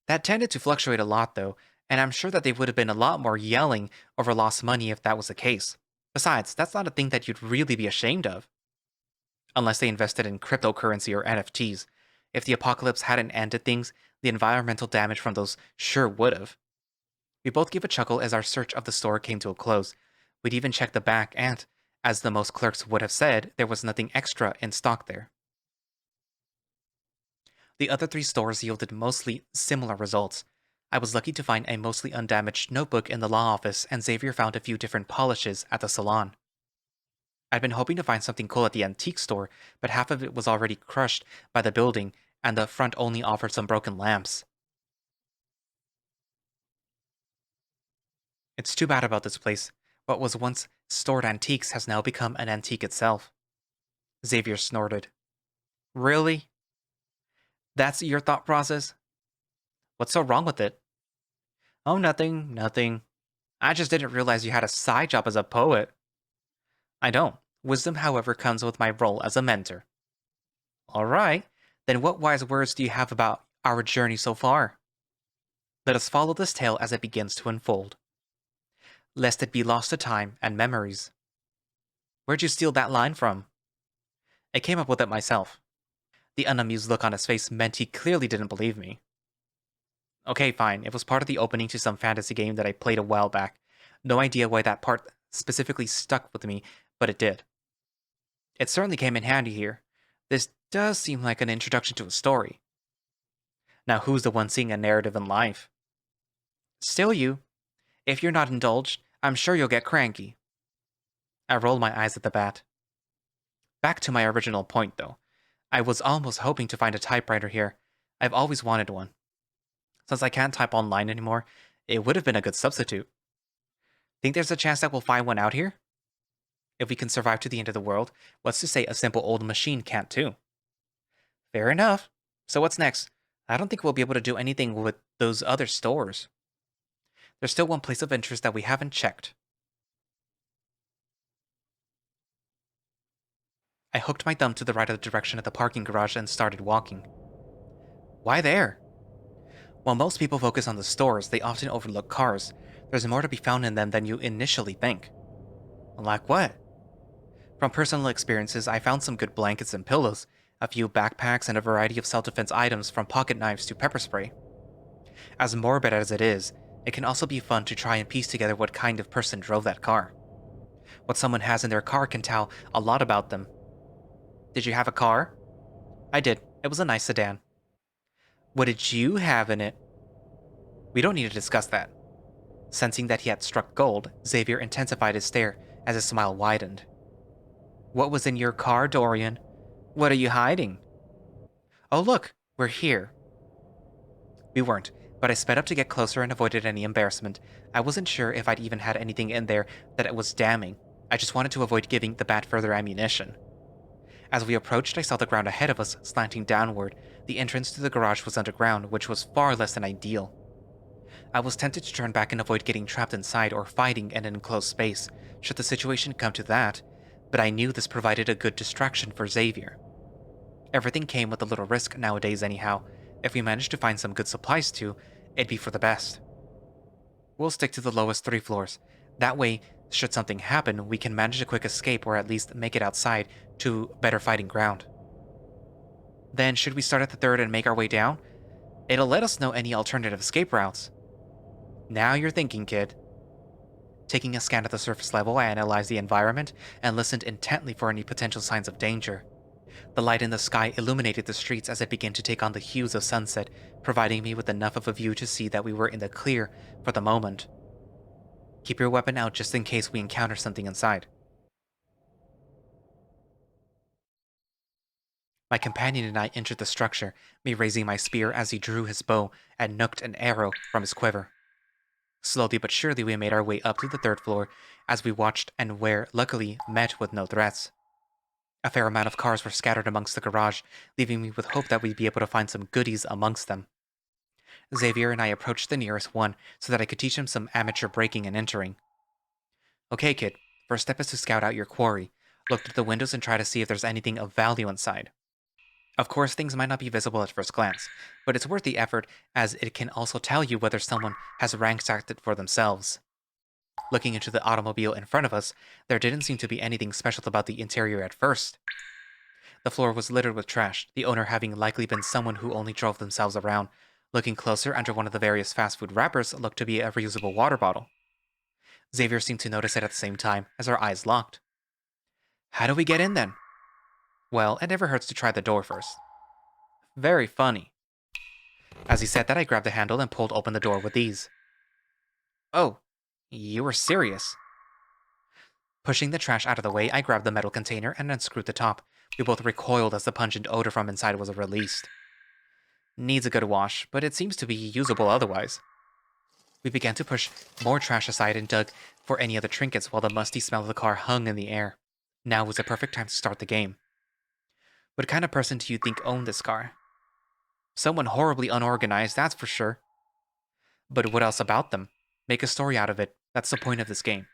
That tended to fluctuate a lot, though, and I'm sure that they would have been a lot more yelling over lost money if that was the case. Besides, that's not a thing that you'd really be ashamed of. Unless they invested in cryptocurrency or NFTs. If the apocalypse hadn't ended things, the environmental damage from those sure would have. We both gave a chuckle as our search of the store came to a close. We'd even checked the back and, as the most clerks would have said, there was nothing extra in stock there. The other three stores yielded mostly similar results. I was lucky to find a mostly undamaged notebook in the law office, and Xavier found a few different polishes at the salon. I'd been hoping to find something cool at the antique store, but half of it was already crushed by the building, and the front only offered some broken lamps. It's too bad about this place. What was once stored antiques has now become an antique itself. Xavier snorted. Really? That's your thought process? What's so wrong with it? Oh, nothing, nothing. I just didn't realize you had a side job as a poet. I don't. Wisdom, however, comes with my role as a mentor. All right. Then what wise words do you have about our journey so far? Let us follow this tale as it begins to unfold. Lest it be lost to time and memories. Where'd you steal that line from? I came up with it myself. The unamused look on his face meant he clearly didn't believe me. Okay, fine. It was part of the opening to some fantasy game that I played a while back. No idea why that part specifically stuck with me, but it did. It certainly came in handy here. This does seem like an introduction to a story. Now who's the one seeing a narrative in life? Still you. If you're not indulged, I'm sure you'll get cranky. I rolled my eyes at the bat. Back to my original point, though. I was almost hoping to find a typewriter here. I've always wanted one. Since I can't type online anymore, it would have been a good substitute. Think there's a chance that we'll find one out here? If we can survive to the end of the world, what's to say a simple old machine can't too? Fair enough. So what's next? I don't think we'll be able to do anything with those other stores. There's still one place of interest that we haven't checked. I hooked my thumb to the right of the direction of the parking garage and started walking. Why there? While most people focus on the stores, they often overlook cars. There's more to be found in them than you initially think. Like what? From personal experiences, I found some good blankets and pillows, a few backpacks, and a variety of self-defense items from pocket knives to pepper spray. As morbid as it is, it can also be fun to try and piece together what kind of person drove that car. What someone has in their car can tell a lot about them. Did you have a car? I did. It was a nice sedan. What did you have in it? We don't need to discuss that. Sensing that he had struck gold, Xavier intensified his stare as his smile widened. What was in your car, Dorian? What are you hiding? Oh look, we're here. We weren't, but I sped up to get closer and avoided any embarrassment. I wasn't sure if I'd even had anything in there that it was damning. I just wanted to avoid giving the bat further ammunition. As we approached, I saw the ground ahead of us, slanting downward. The entrance to the garage was underground, which was far less than ideal. I was tempted to turn back and avoid getting trapped inside or fighting in an enclosed space, should the situation come to that, but I knew this provided a good distraction for Xavier. Everything came with a little risk nowadays anyhow. If we managed to find some good supplies too, it'd be for the best. We'll stick to the lowest 3 floors. That way, should something happen, we can manage a quick escape or at least make it outside to better fighting ground. Then, should we start at the 3rd and make our way down? It'll let us know any alternative escape routes. Now you're thinking, kid. Taking a scan at the surface level, I analyzed the environment and listened intently for any potential signs of danger. The light in the sky illuminated the streets as it began to take on the hues of sunset, providing me with enough of a view to see that we were in the clear for the moment. Keep your weapon out just in case we encounter something inside. My companion and I entered the structure, me raising my spear as he drew his bow and nooked an arrow from his quiver. Slowly but surely we made our way up to the 3rd floor as we watched and were, luckily, met with no threats. A fair amount of cars were scattered amongst the garage, leaving me with hope that we'd be able to find some goodies amongst them. Xavier and I approached the nearest one so that I could teach him some amateur breaking and entering. Okay, kid, first step is to scout out your quarry. Look through the windows and try to see if there's anything of value inside. Of course, things might not be visible at first glance, but it's worth the effort as it can also tell you whether someone has ransacked it for themselves. Looking into the automobile in front of us, there didn't seem to be anything special about the interior at first. The floor was littered with trash, the owner having likely been someone who only drove themselves around. Looking closer, under one of the various fast food wrappers looked to be a reusable water bottle. Xavier seemed to notice it at the same time, as our eyes locked. How do we get in then? Well, it never hurts to try the door first. Very funny. As he said that, I grabbed the handle and pulled open the door with ease. Oh, you were serious. Pushing the trash out of the way, I grabbed the metal container and unscrewed the top. We both recoiled as the pungent odor from inside was released. Needs a good wash, but it seems to be usable otherwise. We began to push more trash aside and dug for any other trinkets while the musty smell of the car hung in the air. Now was the perfect time to start the game. What kind of person do you think owned this car? Someone horribly unorganized, that's for sure. But what else about them? Make a story out of it. That's the point of this game.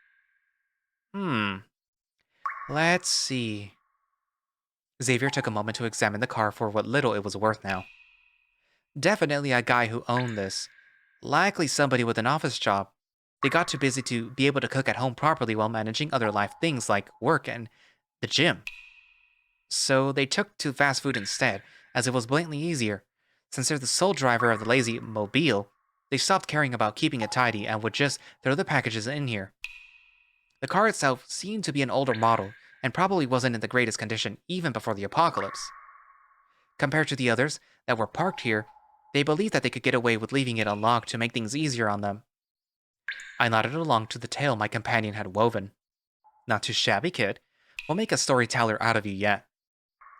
Let's see. Xavier took a moment to examine the car for what little it was worth now. Definitely a guy who owned this. Likely somebody with an office job. They got too busy to be able to cook at home properly while managing other life things like work and the gym. So they took to fast food instead, as it was blatantly easier. Since they're the sole driver of the lazy mobile, they stopped caring about keeping it tidy and would just throw the packages in here. The car itself seemed to be an older model, and probably wasn't in the greatest condition even before the apocalypse. Compared to the others that were parked here, they believed that they could get away with leaving it unlocked to make things easier on them. I nodded along to the tale my companion had woven. Not too shabby, kid. We'll make a storyteller out of you yet.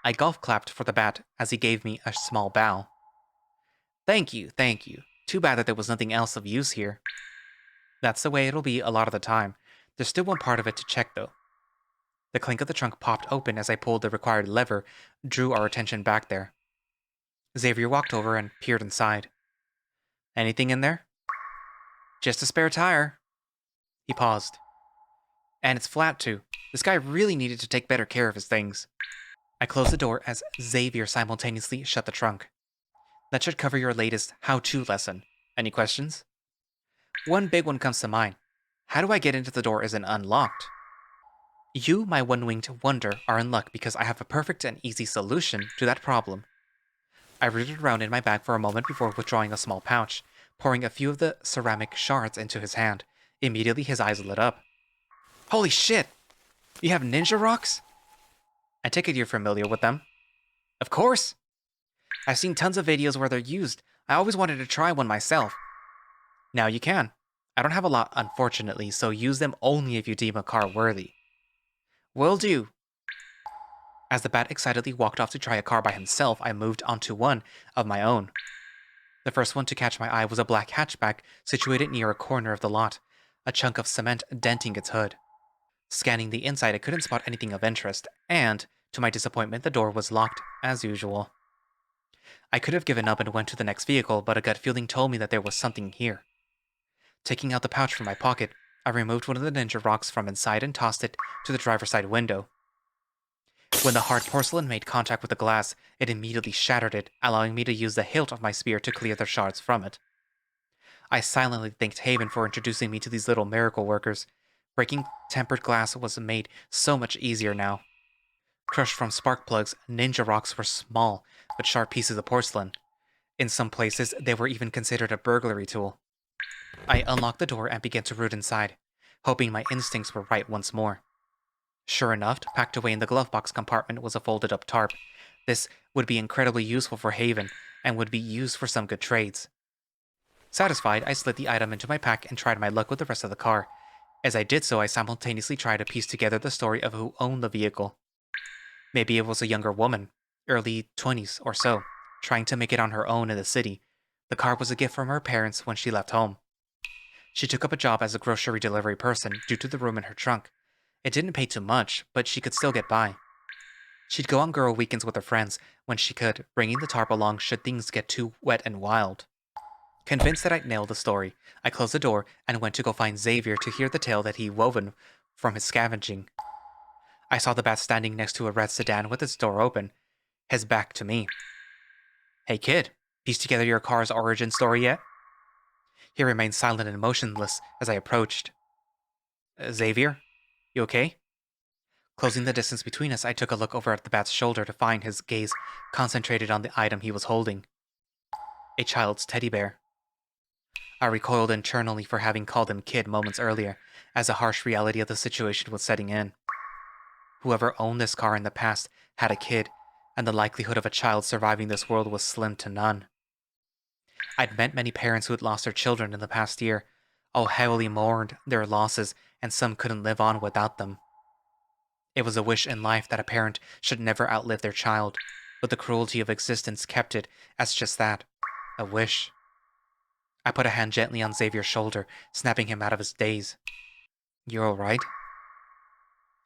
I golf-clapped for the bat as he gave me a small bow. Thank you, thank you. Too bad that there was nothing else of use here. That's the way it'll be a lot of the time. There's still one part of it to check, though. The clink of the trunk popped open as I pulled the required lever, drew our attention back there. Xavier walked over and peered inside. Anything in there? Just a spare tire. He paused. And it's flat, too. This guy really needed to take better care of his things. I closed the door as Xavier simultaneously shut the trunk. That should cover your latest how-to lesson. Any questions? One big one comes to mind. How do I get into the door isn't unlocked? You, my one-winged wonder, are in luck because I have a perfect and easy solution to that problem. I rooted around in my bag for a moment before withdrawing a small pouch, pouring a few of the ceramic shards into his hand. Immediately his eyes lit up. Holy shit! You have ninja rocks? I take it you're familiar with them. Of course! I've seen tons of videos where they're used. I always wanted to try one myself. Now you can. I don't have a lot, unfortunately, so use them only if you deem a car worthy. Will do. As the bat excitedly walked off to try a car by himself, I moved onto one of my own. The first one to catch my eye was a black hatchback situated near a corner of the lot, a chunk of cement denting its hood. Scanning the inside, I couldn't spot anything of interest, and, to my disappointment, the door was locked, as usual. I could have given up and went to the next vehicle, but a gut feeling told me that there was something here. Taking out the pouch from my pocket, I removed one of the ninja rocks from inside and tossed it to the driver's side window. When the hard porcelain made contact with the glass, it immediately shattered it, allowing me to use the hilt of my spear to clear the shards from it. I silently thanked Haven for introducing me to these little miracle workers. Breaking tempered glass was made so much easier now. Crushed from spark plugs, ninja rocks were small, but sharp pieces of porcelain. In some places, they were even considered a burglary tool. I unlocked the door and began to root inside, hoping my instincts were right once more. Sure enough, packed away in the glove box compartment was a folded up tarp. This would be incredibly useful for Haven, and would be used for some good trades. Satisfied, I slid the item into my pack and tried my luck with the rest of the car. As I did so, I simultaneously tried to piece together the story of who owned the vehicle. Maybe it was a younger woman, early 20s or so, trying to make it on her own in the city. The car was a gift from her parents when she left home. She took up a job as a grocery delivery person due to the room in her trunk. It didn't pay too much, but she could still get by. She'd go on girl weekends with her friends when she could, bringing the tarp along should things get too wet and wild. Convinced that I'd nailed the story, I closed the door and went to go find Xavier to hear the tale that he'd woven from his scavenging. I saw the bat standing next to a red sedan with its door open, his back to me. Hey kid, piece together your car's origin story yet? He remained silent and motionless as I approached. Xavier, you okay? Closing the distance between us, I took a look over at the bat's shoulder to find his gaze concentrated on the item he was holding. A child's teddy bear. I recoiled internally for having called him kid moments earlier, as the harsh reality of the situation was setting in. Whoever owned this car in the past had a kid, and the likelihood of a child surviving this world was slim to none. I'd met many parents who had lost their children in the past year, all heavily mourned their losses, and some couldn't live on without them. It was a wish in life that a parent should never outlive their child, but the cruelty of existence kept it as just that, a wish. I put a hand gently on Xavier's shoulder, snapping him out of his daze. You're alright?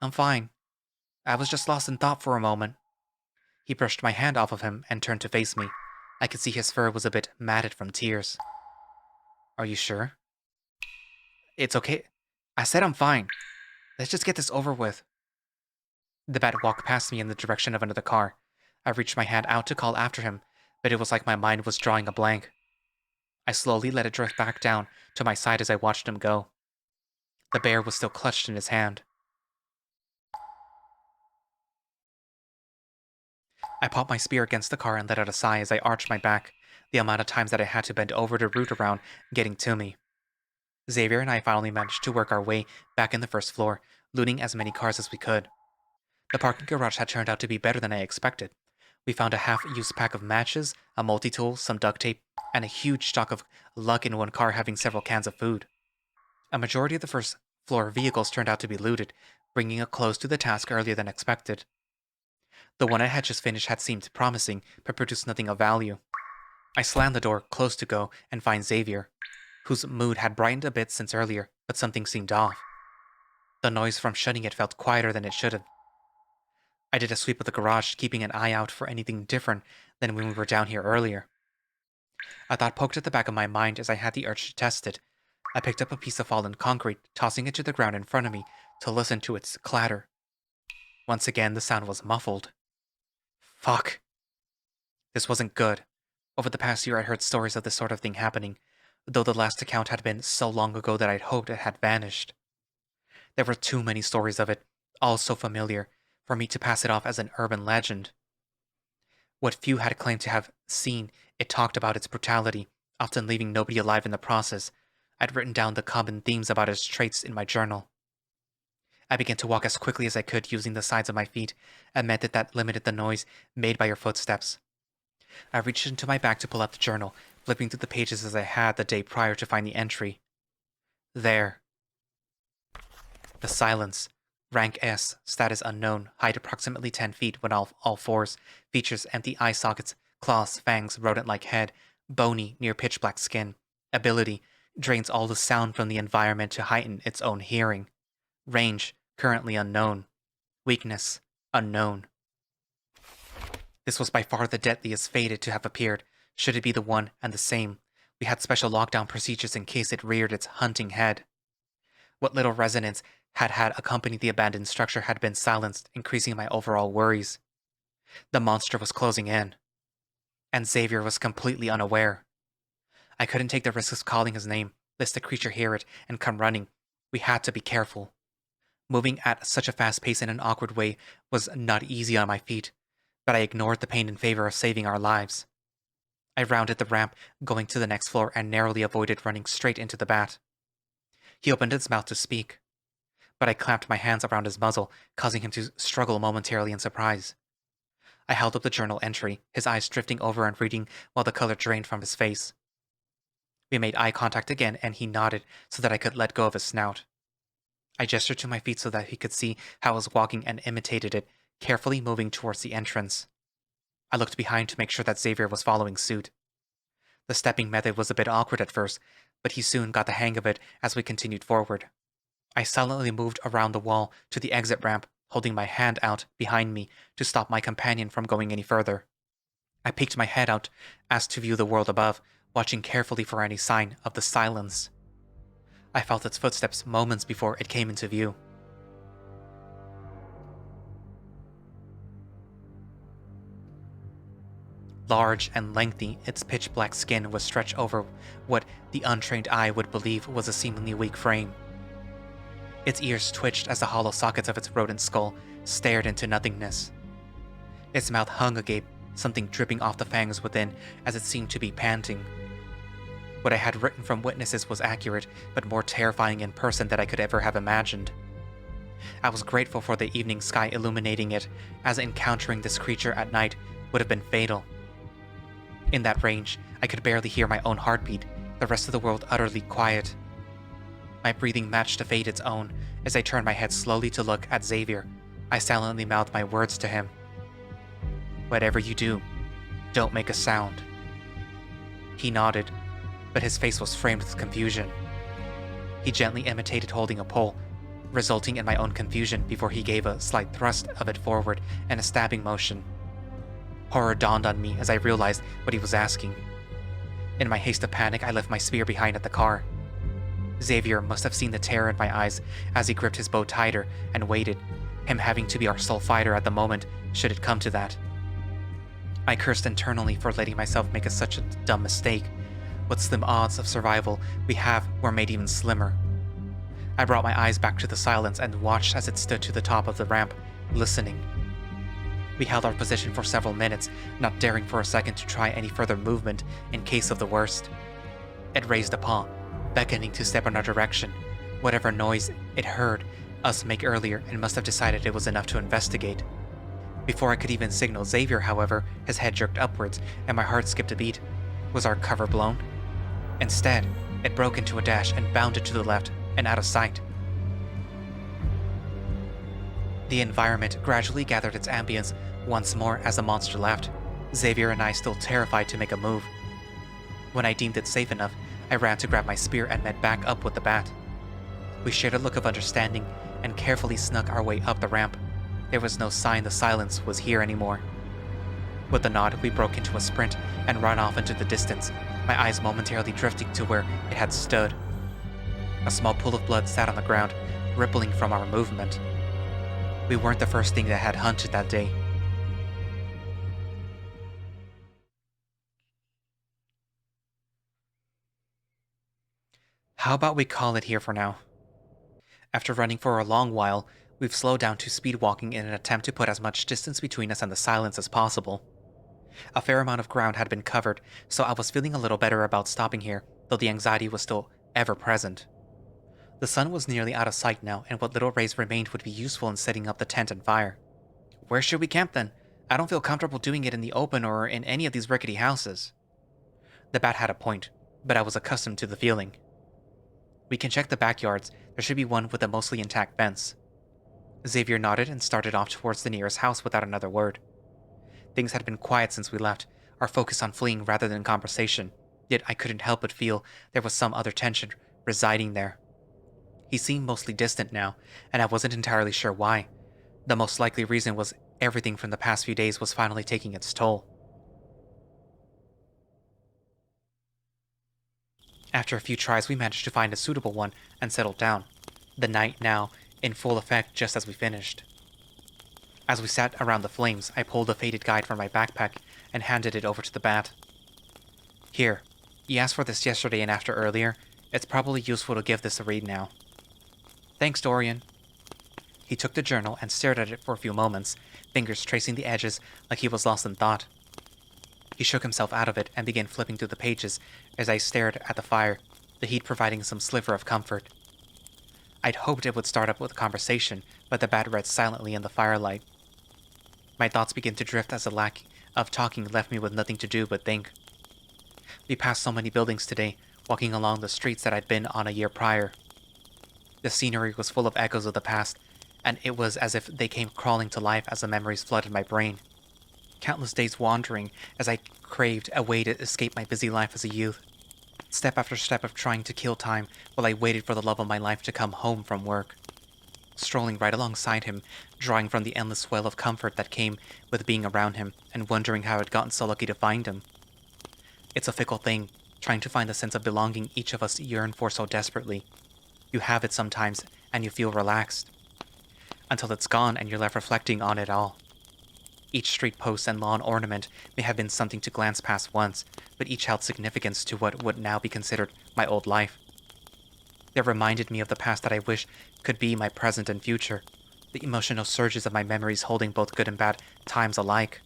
I'm fine. I was just lost in thought for a moment. He brushed my hand off of him and turned to face me. I could see his fur was a bit matted from tears. Are you sure? It's okay. I said I'm fine. Let's just get this over with. The bat walked past me in the direction of another car. I reached my hand out to call after him, but it was like my mind was drawing a blank. I slowly let it drift back down to my side as I watched him go. The bear was still clutched in his hand. I popped my spear against the car and let out a sigh as I arched my back, the amount of times that I had to bend over to root around getting to me. Xavier and I finally managed to work our way back in the first floor, looting as many cars as we could. The parking garage had turned out to be better than I expected. We found a half-used pack of matches, a multi-tool, some duct tape, and a huge stock of luck in one car having several cans of food. A majority of the first floor vehicles turned out to be looted, bringing a close to the task earlier than expected. The one I had just finished had seemed promising, but produced nothing of value. I slammed the door, close to go, and find Xavier, whose mood had brightened a bit since earlier, but something seemed off. The noise from shutting it felt quieter than it should have. I did a sweep of the garage, keeping an eye out for anything different than when we were down here earlier. A thought poked at the back of my mind as I had the urge to test it. I picked up a piece of fallen concrete, tossing it to the ground in front of me to listen to its clatter. Once again, the sound was muffled. Fuck. This wasn't good. Over the past year, I'd heard stories of this sort of thing happening. though the last account had been so long ago that I'd hoped it had vanished. There were too many stories of it, all so familiar, for me to pass it off as an urban legend. What few had claimed to have seen, it talked about its brutality, often leaving nobody alive in the process. I'd written down the common themes about its traits in my journal. I began to walk as quickly as I could using the sides of my feet, a method that limited the noise made by your footsteps. I reached into my bag to pull out the journal, flipping through the pages as I had the day prior to find the entry. There. The silence. Rank S, status unknown, height approximately 10 feet when all fours, features empty eye sockets, claws, fangs, rodent-like head, bony, near pitch-black skin. Ability, drains all the sound from the environment to heighten its own hearing. Range, currently unknown. Weakness, unknown. This was by far the deadliest fated to have appeared, should it be the one and the same. We had special lockdown procedures in case it reared its hunting head. What little resonance had accompanied the abandoned structure had been silenced, increasing my overall worries. The monster was closing in. And Xavier was completely unaware. I couldn't take the risk of calling his name, lest the creature hear it and come running. We had to be careful. Moving at such a fast pace in an awkward way was not easy on my feet, but I ignored the pain in favor of saving our lives. I rounded the ramp, going to the next floor, and narrowly avoided running straight into the bat. He opened his mouth to speak, but I clamped my hands around his muzzle, causing him to struggle momentarily in surprise. I held up the journal entry, his eyes drifting over and reading while the color drained from his face. We made eye contact again, and he nodded so that I could let go of his snout. I gestured to my feet so that he could see how I was walking and imitated it, carefully moving towards the entrance. I looked behind to make sure that Xavier was following suit. The stepping method was a bit awkward at first, but he soon got the hang of it as we continued forward. I silently moved around the wall to the exit ramp, holding my hand out behind me to stop my companion from going any further. I peeked my head out as to view the world above, watching carefully for any sign of the silence. I felt its footsteps moments before it came into view. Large and lengthy, its pitch-black skin was stretched over what the untrained eye would believe was a seemingly weak frame. Its ears twitched as the hollow sockets of its rodent skull stared into nothingness. Its mouth hung agape, something dripping off the fangs within as it seemed to be panting. What I had written from witnesses was accurate, but more terrifying in person than I could ever have imagined. I was grateful for the evening sky illuminating it, as encountering this creature at night would have been fatal. In that range, I could barely hear my own heartbeat, the rest of the world utterly quiet. My breathing matched a fate its own. As I turned my head slowly to look at Xavier, I silently mouthed my words to him. "Whatever you do, don't make a sound." He nodded, but his face was framed with confusion. He gently imitated holding a pole, resulting in my own confusion before he gave a slight thrust of it forward and a stabbing motion. Horror dawned on me as I realized what he was asking. In my haste of panic, I left my spear behind at the car. Xavier must have seen the terror in my eyes as he gripped his bow tighter and waited, him having to be our sole fighter at the moment, should it come to that. I cursed internally for letting myself make such a dumb mistake. What slim odds of survival we have were made even slimmer. I brought my eyes back to the silence and watched as it stood to the top of the ramp, listening. We held our position for several minutes, not daring for a second to try any further movement in case of the worst. It raised a paw, beckoning to step in our direction. Whatever noise it heard us make earlier, and must have decided it was enough to investigate. Before I could even signal Xavier, however, his head jerked upwards and my heart skipped a beat. Was our cover blown? Instead, it broke into a dash and bounded to the left and out of sight. The environment gradually gathered its ambience once more as the monster left, Xavier and I still terrified to make a move. When I deemed it safe enough, I ran to grab my spear and met back up with the bat. We shared a look of understanding and carefully snuck our way up the ramp. There was no sign the silence was here anymore. With a nod, we broke into a sprint and ran off into the distance, my eyes momentarily drifting to where it had stood. A small pool of blood sat on the ground, rippling from our movement. We weren't the first thing that had hunted that day. How about we call it here for now? After running for a long while, we've slowed down to speed walking in an attempt to put as much distance between us and the silence as possible. A fair amount of ground had been covered, so I was feeling a little better about stopping here, though the anxiety was still ever present. The sun was nearly out of sight now, and what little rays remained would be useful in setting up the tent and fire. Where should we camp then? I don't feel comfortable doing it in the open or in any of these rickety houses. The bat had a point, but I was accustomed to the feeling. We can check the backyards. There should be one with a mostly intact fence. Xavier nodded and started off towards the nearest house without another word. Things had been quiet since we left, our focus on fleeing rather than conversation, yet I couldn't help but feel there was some other tension residing there. He seemed mostly distant now, and I wasn't entirely sure why. The most likely reason was everything from the past few days was finally taking its toll. After a few tries, we managed to find a suitable one and settled down, the night now in full effect just as we finished. As we sat around the flames, I pulled a faded guide from my backpack and handed it over to the bat. Here, you asked for this yesterday and after earlier. It's probably useful to give this a read now. Thanks, Dorian. He took the journal and stared at it for a few moments, fingers tracing the edges like he was lost in thought. He shook himself out of it and began flipping through the pages as I stared at the fire, the heat providing some sliver of comfort. I'd hoped it would start up with a conversation, but the bat read silently in the firelight. My thoughts began to drift as the lack of talking left me with nothing to do but think. We passed so many buildings today, walking along the streets that I'd been on a year prior. The scenery was full of echoes of the past, and it was as if they came crawling to life as the memories flooded my brain. Countless days wandering as I craved a way to escape my busy life as a youth. Step after step of trying to kill time while I waited for the love of my life to come home from work. Strolling right alongside him, drawing from the endless swell of comfort that came with being around him, and wondering how I'd gotten so lucky to find him. It's a fickle thing, trying to find the sense of belonging each of us yearn for so desperately. You have it sometimes, and you feel relaxed. Until it's gone and you're left reflecting on it all. Each street post and lawn ornament may have been something to glance past once, but each held significance to what would now be considered my old life. They reminded me of the past that I wish could be my present and future, the emotional surges of my memories holding both good and bad times alike.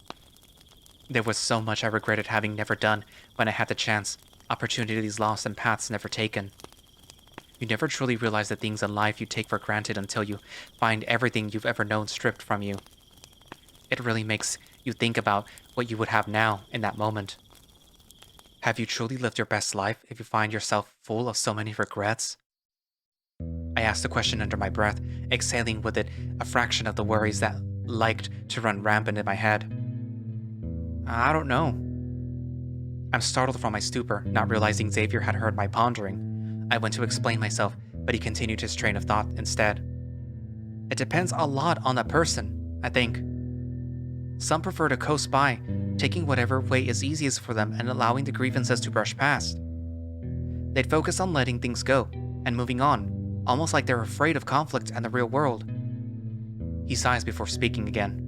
There was so much I regretted having never done when I had the chance, opportunities lost and paths never taken. You never truly realize the things in life you take for granted until you find everything you've ever known stripped from you. It really makes you think about what you would have now in that moment. Have you truly lived your best life if you find yourself full of so many regrets? I asked the question under my breath, exhaling with it a fraction of the worries that liked to run rampant in my head. I don't know. I'm startled from my stupor, not realizing Xavier had heard my pondering. I went to explain myself, but he continued his train of thought instead. It depends a lot on the person, I think. Some prefer to coast by, taking whatever way is easiest for them and allowing the grievances to brush past. They'd focus on letting things go and moving on, almost like they're afraid of conflict and the real world. He sighs before speaking again.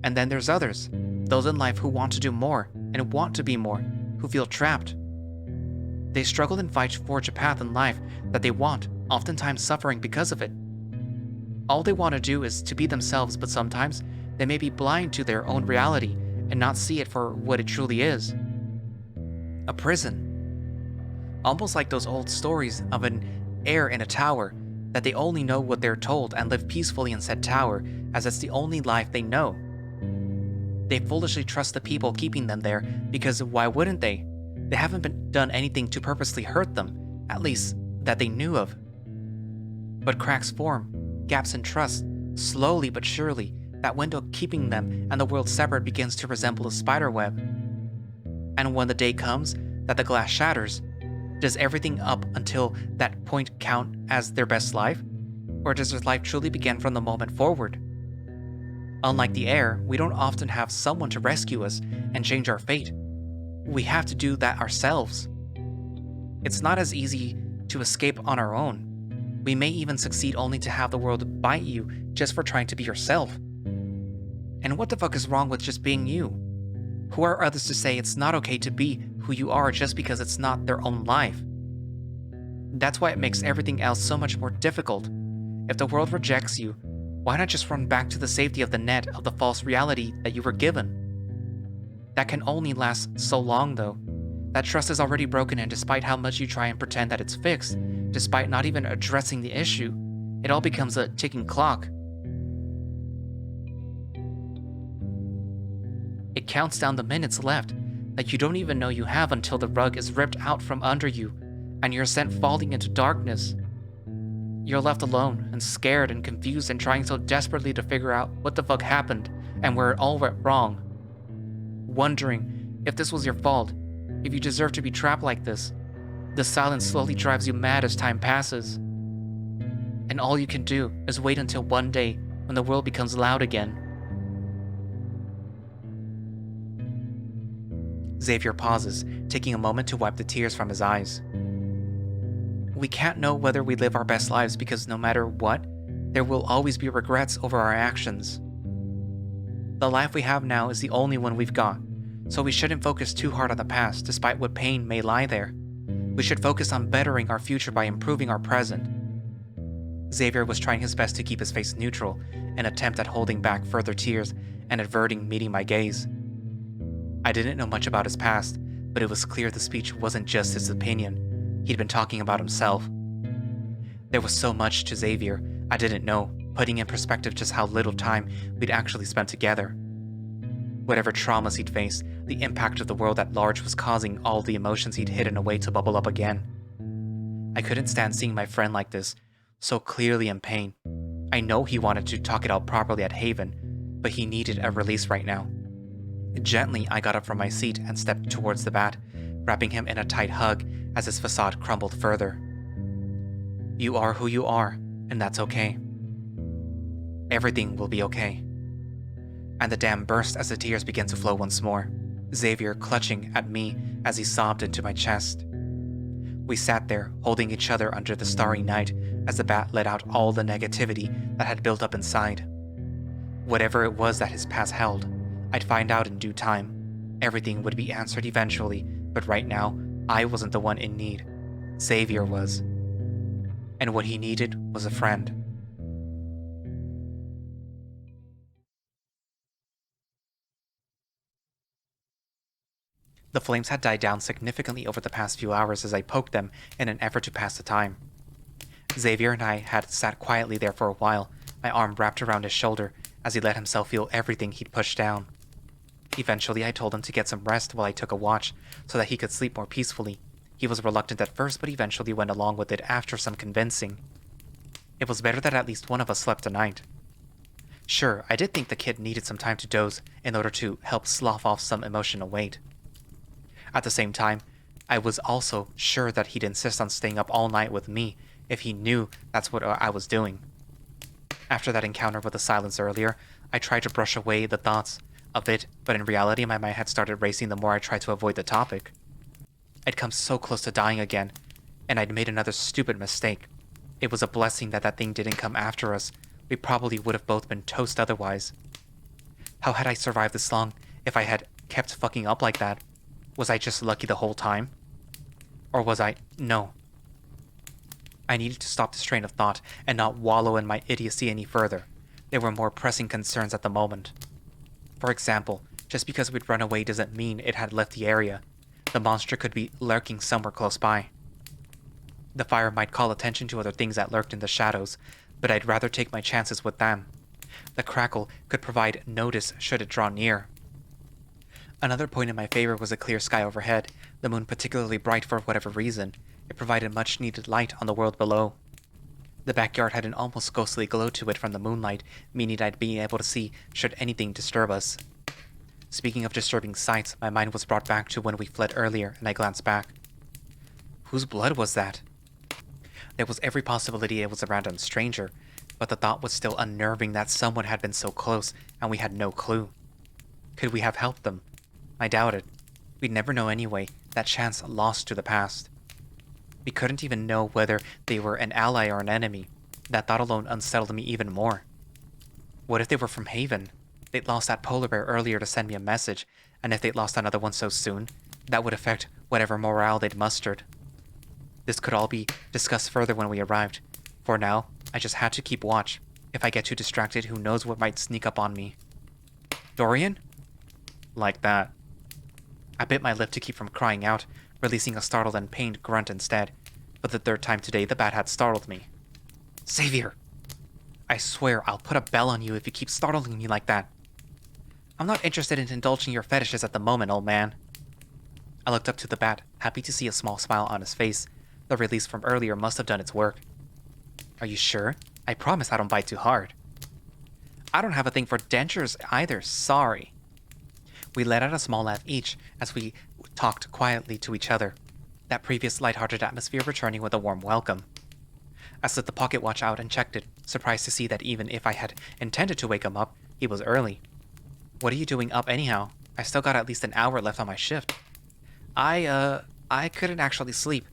And then there's others, those in life who want to do more and want to be more, who feel trapped. They struggle and fight to forge a path in life that they want, oftentimes suffering because of it. All they want to do is to be themselves, but sometimes they may be blind to their own reality and not see it for what it truly is. A prison. Almost like those old stories of an heir in a tower, that they only know what they're told and live peacefully in said tower, as it's the only life they know. They foolishly trust the people keeping them there, because why wouldn't they? They haven't done anything to purposely hurt them, at least that they knew of. But cracks form, gaps in trust, slowly but surely. That window keeping them and the world separate begins to resemble a spider web. And when the day comes that the glass shatters, does everything up until that point count as their best life? Or does their life truly begin from the moment forward? Unlike the air, we don't often have someone to rescue us and change our fate. We have to do that ourselves. It's not as easy to escape on our own. We may even succeed only to have the world bite you just for trying to be yourself. And what the fuck is wrong with just being you? Who are others to say it's not okay to be who you are just because it's not their own life? That's why it makes everything else so much more difficult. If the world rejects you, why not just run back to the safety of the net of the false reality that you were given? That can only last so long, though. That trust is already broken, and despite how much you try and pretend that it's fixed, despite not even addressing the issue, it all becomes a ticking clock. It counts down the minutes left that you don't even know you have until the rug is ripped out from under you and you're sent falling into darkness. You're left alone and scared and confused and trying so desperately to figure out what the fuck happened and where it all went wrong. Wondering if this was your fault, if you deserve to be trapped like this. The silence slowly drives you mad as time passes. And all you can do is wait until one day when the world becomes loud again. Xavier pauses, taking a moment to wipe the tears from his eyes. We can't know whether we live our best lives because no matter what, there will always be regrets over our actions. The life we have now is the only one we've got, so we shouldn't focus too hard on the past despite what pain may lie there. We should focus on bettering our future by improving our present. Xavier was trying his best to keep his face neutral, an attempt at holding back further tears and averting meeting my gaze. I didn't know much about his past, but it was clear the speech wasn't just his opinion. He'd been talking about himself. There was so much to Xavier I didn't know, putting in perspective just how little time we'd actually spent together. Whatever traumas he'd faced, the impact of the world at large was causing all the emotions he'd hidden away to bubble up again. I couldn't stand seeing my friend like this, so clearly in pain. I know he wanted to talk it out properly at Haven, but he needed a release right now. Gently, I got up from my seat and stepped towards the bat, wrapping him in a tight hug as his facade crumbled further. You are who you are, and that's okay. Everything will be okay. And the dam burst as the tears began to flow once more, Xavier clutching at me as he sobbed into my chest. We sat there, holding each other under the starry night as the bat let out all the negativity that had built up inside. Whatever it was that his past held, I'd find out in due time. Everything would be answered eventually, but right now, I wasn't the one in need. Xavier was. And what he needed was a friend. The flames had died down significantly over the past few hours as I poked them in an effort to pass the time. Xavier and I had sat quietly there for a while, my arm wrapped around his shoulder as he let himself feel everything he'd pushed down. Eventually, I told him to get some rest while I took a watch so that he could sleep more peacefully. He was reluctant at first, but eventually went along with it after some convincing. It was better that at least one of us slept tonight. Sure, I did think the kid needed some time to doze in order to help slough off some emotional weight. At the same time, I was also sure that he'd insist on staying up all night with me if he knew that's what I was doing. After that encounter with the silence earlier, I tried to brush away the thoughts of it, but in reality my mind had started racing the more I tried to avoid the topic. I'd come so close to dying again, and I'd made another stupid mistake. It was a blessing that that thing didn't come after us. We probably would have both been toast otherwise. How had I survived this long if I had kept fucking up like that? Was I just lucky the whole time? Or was I... No. I needed to stop this train of thought and not wallow in my idiocy any further. There were more pressing concerns at the moment. For example, just because we'd run away doesn't mean it had left the area. The monster could be lurking somewhere close by. The fire might call attention to other things that lurked in the shadows, but I'd rather take my chances with them. The crackle could provide notice should it draw near. Another point in my favor was a clear sky overhead, the moon particularly bright for whatever reason. It provided much needed light on the world below. The backyard had an almost ghostly glow to it from the moonlight, meaning I'd be able to see should anything disturb us. Speaking of disturbing sights, my mind was brought back to when we fled earlier, and I glanced back. Whose blood was that? There was every possibility it was a random stranger, but the thought was still unnerving that someone had been so close, and we had no clue. Could we have helped them? I doubted. We'd never know anyway, that chance lost to the past. We couldn't even know whether they were an ally or an enemy. That thought alone unsettled me even more. What if they were from Haven? They'd lost that polar bear earlier to send me a message, and if they'd lost another one so soon, that would affect whatever morale they'd mustered. This could all be discussed further when we arrived. For now, I just had to keep watch. If I get too distracted, who knows what might sneak up on me. Dorian? Like that. I bit my lip to keep from crying out, releasing a startled and pained grunt instead. For the third time today, the bat had startled me. Xavier! I swear I'll put a bell on you if you keep startling me like that. I'm not interested in indulging your fetishes at the moment, old man. I looked up to the bat, happy to see a small smile on his face. The release from earlier must have done its work. Are you sure? I promise I don't bite too hard. I don't have a thing for dentures either, sorry. We let out a small laugh each as we talked quietly to each other, that previous lighthearted atmosphere returning with a warm welcome. I slipped the pocket watch out and checked it, surprised to see that even if I had intended to wake him up, he was early. What are you doing up anyhow? I still got at least an hour left on my shift. I couldn't actually sleep.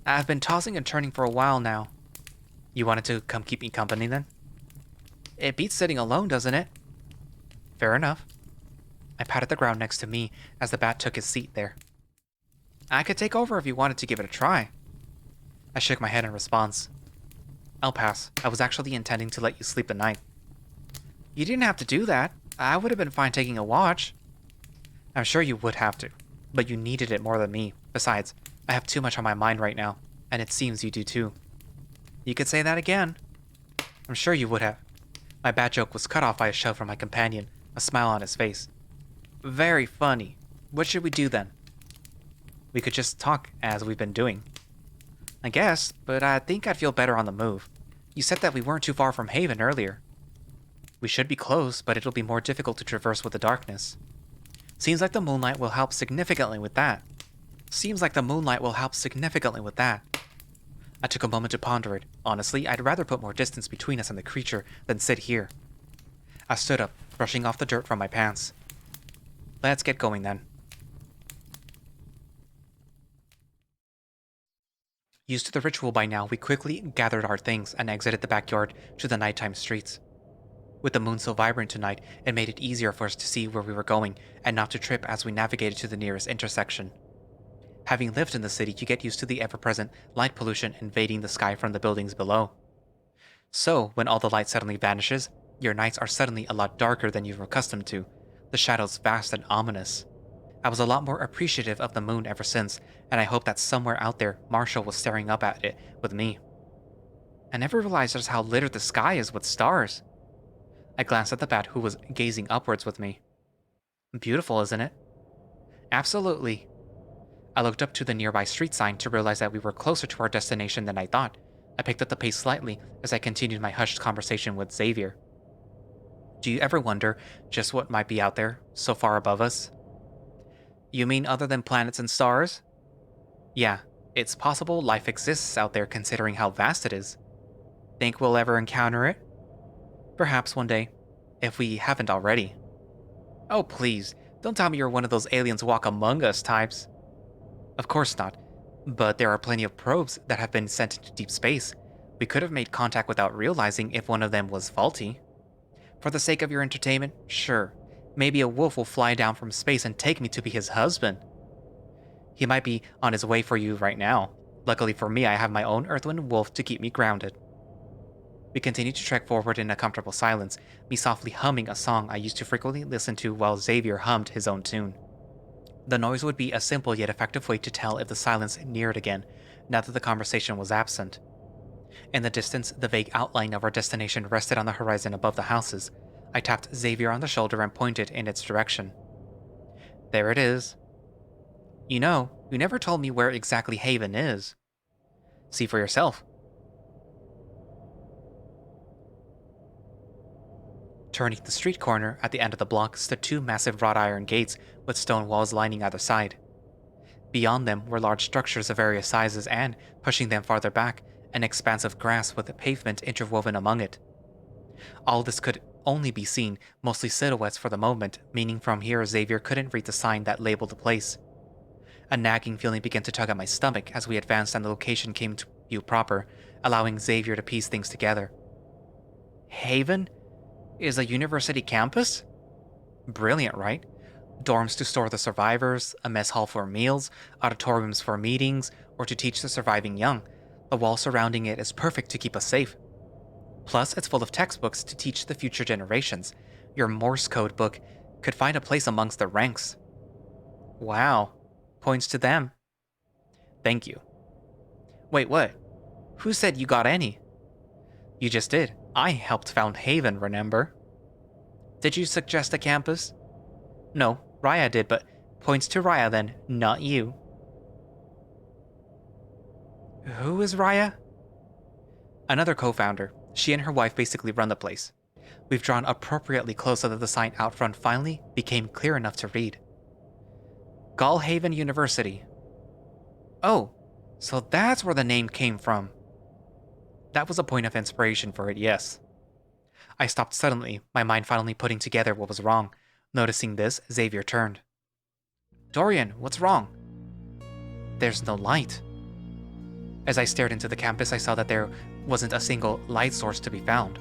I've been tossing and turning for a while now. You wanted to come keep me company then? It beats sitting alone, doesn't it? Fair enough. I patted the ground next to me as the bat took his seat there. I could take over if you wanted to give it a try. I shook my head in response. I'll pass. I was actually intending to let you sleep the night. You didn't have to do that. I would have been fine taking a watch. I'm sure you would have to, but you needed it more than me. Besides, I have too much on my mind right now, and it seems you do too. You could say that again. I'm sure you would have. My bad joke was cut off by a shove from my companion, a smile on his face. Very funny. What should we do then? We could just talk, as we've been doing. I guess, but I think I'd feel better on the move. You said that we weren't too far from Haven earlier. We should be close, but it'll be more difficult to traverse with the darkness. Seems like the moonlight will help significantly with that. I took a moment to ponder it. Honestly, I'd rather put more distance between us and the creature than sit here. I stood up, brushing off the dirt from my pants. Let's get going then. Used to the ritual by now, we quickly gathered our things and exited the backyard to the nighttime streets. With the moon so vibrant tonight, it made it easier for us to see where we were going and not to trip as we navigated to the nearest intersection. Having lived in the city, you get used to the ever-present light pollution invading the sky from the buildings below. So, when all the light suddenly vanishes, your nights are suddenly a lot darker than you're accustomed to, the shadows vast and ominous. I was a lot more appreciative of the moon ever since, and I hope that somewhere out there, Marshall was staring up at it with me. I never realized just how littered the sky is with stars. I glanced at the bat who was gazing upwards with me. Beautiful, isn't it? Absolutely. I looked up to the nearby street sign to realize that we were closer to our destination than I thought. I picked up the pace slightly as I continued my hushed conversation with Xavier. Do you ever wonder just what might be out there, so far above us? You mean other than planets and stars? Yeah, it's possible life exists out there considering how vast it is. Think we'll ever encounter it? Perhaps one day, if we haven't already. Oh please, don't tell me you're one of those aliens walk among us types. Of course not, but there are plenty of probes that have been sent into deep space. We could have made contact without realizing if one of them was faulty. For the sake of your entertainment, sure. Maybe a wolf will fly down from space and take me to be his husband. He might be on his way for you right now. Luckily for me, I have my own earthwind wolf to keep me grounded. We continued to trek forward in a comfortable silence, me softly humming a song I used to frequently listen to while Xavier hummed his own tune. The noise would be a simple yet effective way to tell if the silence neared again, now that the conversation was absent. In the distance, the vague outline of our destination rested on the horizon above the houses. I tapped Xavier on the shoulder and pointed in its direction. There it is. You know, you never told me where exactly Haven is. See for yourself. Turning the street corner at the end of the block stood two massive wrought iron gates with stone walls lining either side. Beyond them were large structures of various sizes and, pushing them farther back, an expanse of grass with a pavement interwoven among it. All this could only be seen, mostly silhouettes for the moment, meaning from here Xavier couldn't read the sign that labeled the place. A nagging feeling began to tug at my stomach as we advanced and the location came to view proper, allowing Xavier to piece things together. Haven? Is a university campus? Brilliant, right? Dorms to store the survivors, a mess hall for meals, auditoriums for meetings, or to teach the surviving young. The wall surrounding it is perfect to keep us safe. Plus, it's full of textbooks to teach the future generations. Your Morse code book could find a place amongst the ranks. Wow. Points to them. Thank you. Wait, what? Who said you got any? You just did. I helped found Haven, remember? Did you suggest a campus? No, Raya did, but points to Raya then, not you. Who is Raya? Another co-founder. She and her wife basically run the place. We've drawn appropriately close so that the sign out front finally became clear enough to read. Galhaven University. Oh, so that's where the name came from. That was a point of inspiration for it, yes. I stopped suddenly, my mind finally putting together what was wrong. Noticing this, Xavier turned. Dorian, what's wrong? There's no light. As I stared into the campus, I saw that there wasn't a single light source to be found.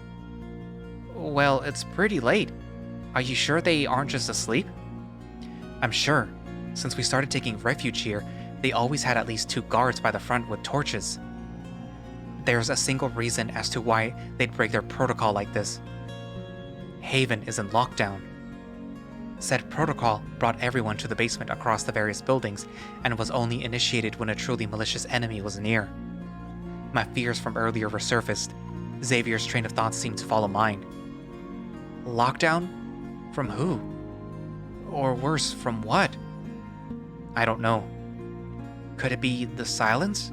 Well, it's pretty late. Are you sure they aren't just asleep? I'm sure. Since we started taking refuge here, they always had at least 2 guards by the front with torches. There's a single reason as to why they'd break their protocol like this. Haven is in lockdown. Said protocol brought everyone to the basement across the various buildings and was only initiated when a truly malicious enemy was near. My fears from earlier resurfaced. Xavier's train of thought seemed to follow mine. Lockdown? From who? Or worse, from what? I don't know. Could it be the silence?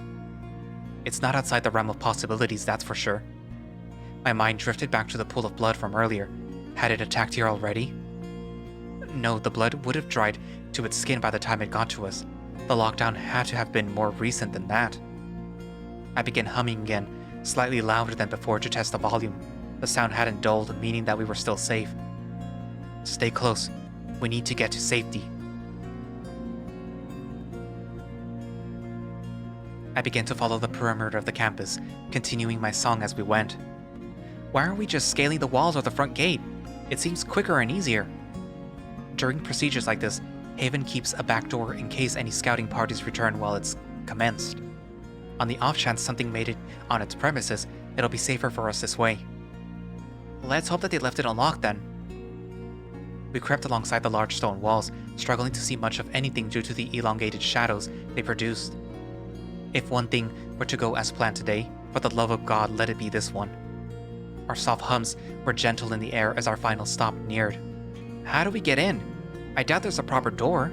It's not outside the realm of possibilities, that's for sure. My mind drifted back to the pool of blood from earlier. Had it attacked here already? No, the blood would have dried to its skin by the time it got to us. The lockdown had to have been more recent than that. I began humming again, slightly louder than before to test the volume. The sound hadn't dulled, meaning that we were still safe. Stay close. We need to get to safety. I began to follow the perimeter of the campus, continuing my song as we went. Why aren't we just scaling the walls or the front gate? It seems quicker and easier. During procedures like this, Haven keeps a back door in case any scouting parties return while it's commenced. On the off chance something made it on its premises, it'll be safer for us this way. Let's hope that they left it unlocked then. We crept alongside the large stone walls, struggling to see much of anything due to the elongated shadows they produced. If one thing were to go as planned today, for the love of God, let it be this one. Our soft hums were gentle in the air as our final stop neared. How do we get in? I doubt there's a proper door.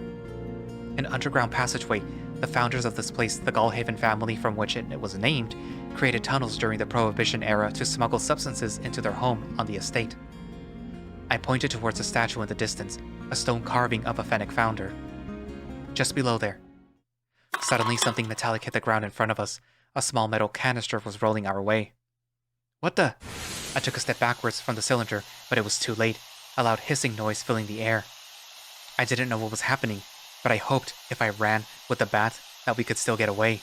An underground passageway. The founders of this place, the Galhaven family from which it was named, created tunnels during the Prohibition era to smuggle substances into their home on the estate. I pointed towards a statue in the distance, a stone carving of a Fennec founder. Just below there. Suddenly, something metallic hit the ground in front of us. A small metal canister was rolling our way. What the? I took a step backwards from the cylinder, but it was too late. A loud hissing noise filling the air. I didn't know what was happening, but I hoped if I ran with the bat that we could still get away.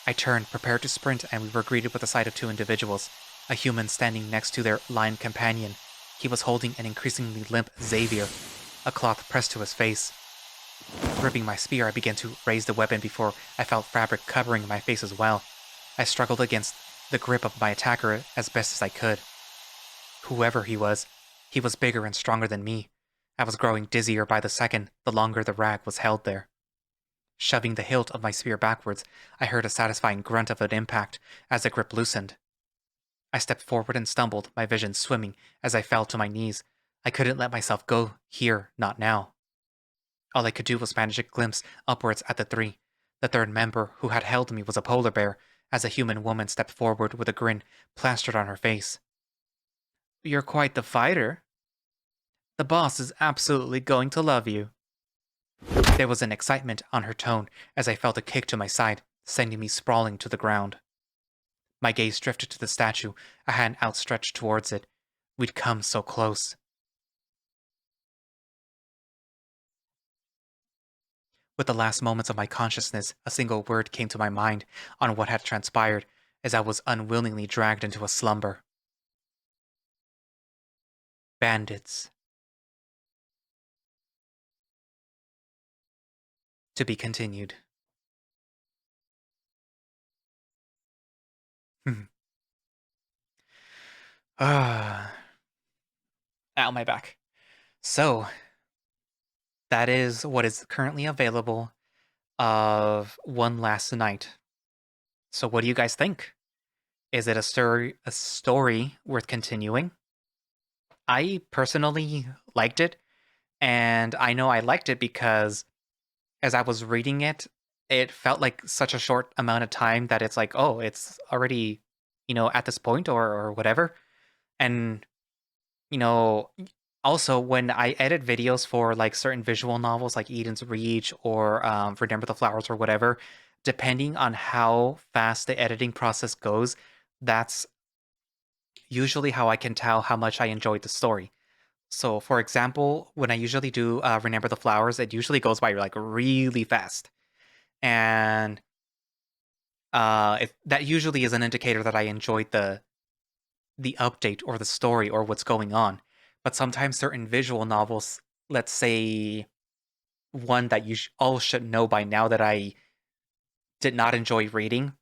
I turned, prepared to sprint, and we were greeted with the sight of 2 individuals. A human standing next to their lion companion. He was holding an increasingly limp Xavier, a cloth pressed to his face. Gripping my spear, I began to raise the weapon before I felt fabric covering my face as well. I struggled against the grip of my attacker as best as I could. Whoever he was bigger and stronger than me. I was growing dizzier by the second, the longer the rag was held there. Shoving the hilt of my spear backwards, I heard a satisfying grunt of an impact as the grip loosened. I stepped forward and stumbled, my vision swimming as I fell to my knees. I couldn't let myself go here, not now. All I could do was manage a glimpse upwards at the 3. The third member who had held me was a polar bear, as a human woman stepped forward with a grin plastered on her face. You're quite the fighter. The boss is absolutely going to love you. There was an excitement on her tone as I felt a kick to my side, sending me sprawling to the ground. My gaze drifted to the statue, a hand outstretched towards it. We'd come so close. With the last moments of my consciousness, a single word came to my mind on what had transpired as I was unwillingly dragged into a slumber. Bandits. To be continued. Ow, my back. So, that is what is currently available of One Last Night. So, what do you guys think? Is it a story worth continuing? I personally liked it, and I know I liked it because as I was reading it, it felt like such a short amount of time that it's like, oh, it's already, at this point or whatever. And, you know, also when I edit videos for like certain visual novels like Eden's Reach or Remember the Flowers or whatever, depending on how fast the editing process goes, that's usually how I can tell how much I enjoyed the story. So, for example, when I usually do Remember the Flowers, it usually goes by like really fast. And that usually is an indicator that I enjoyed the update or the story or what's going on. But sometimes certain visual novels, let's say one that you all should know by now that I did not enjoy reading,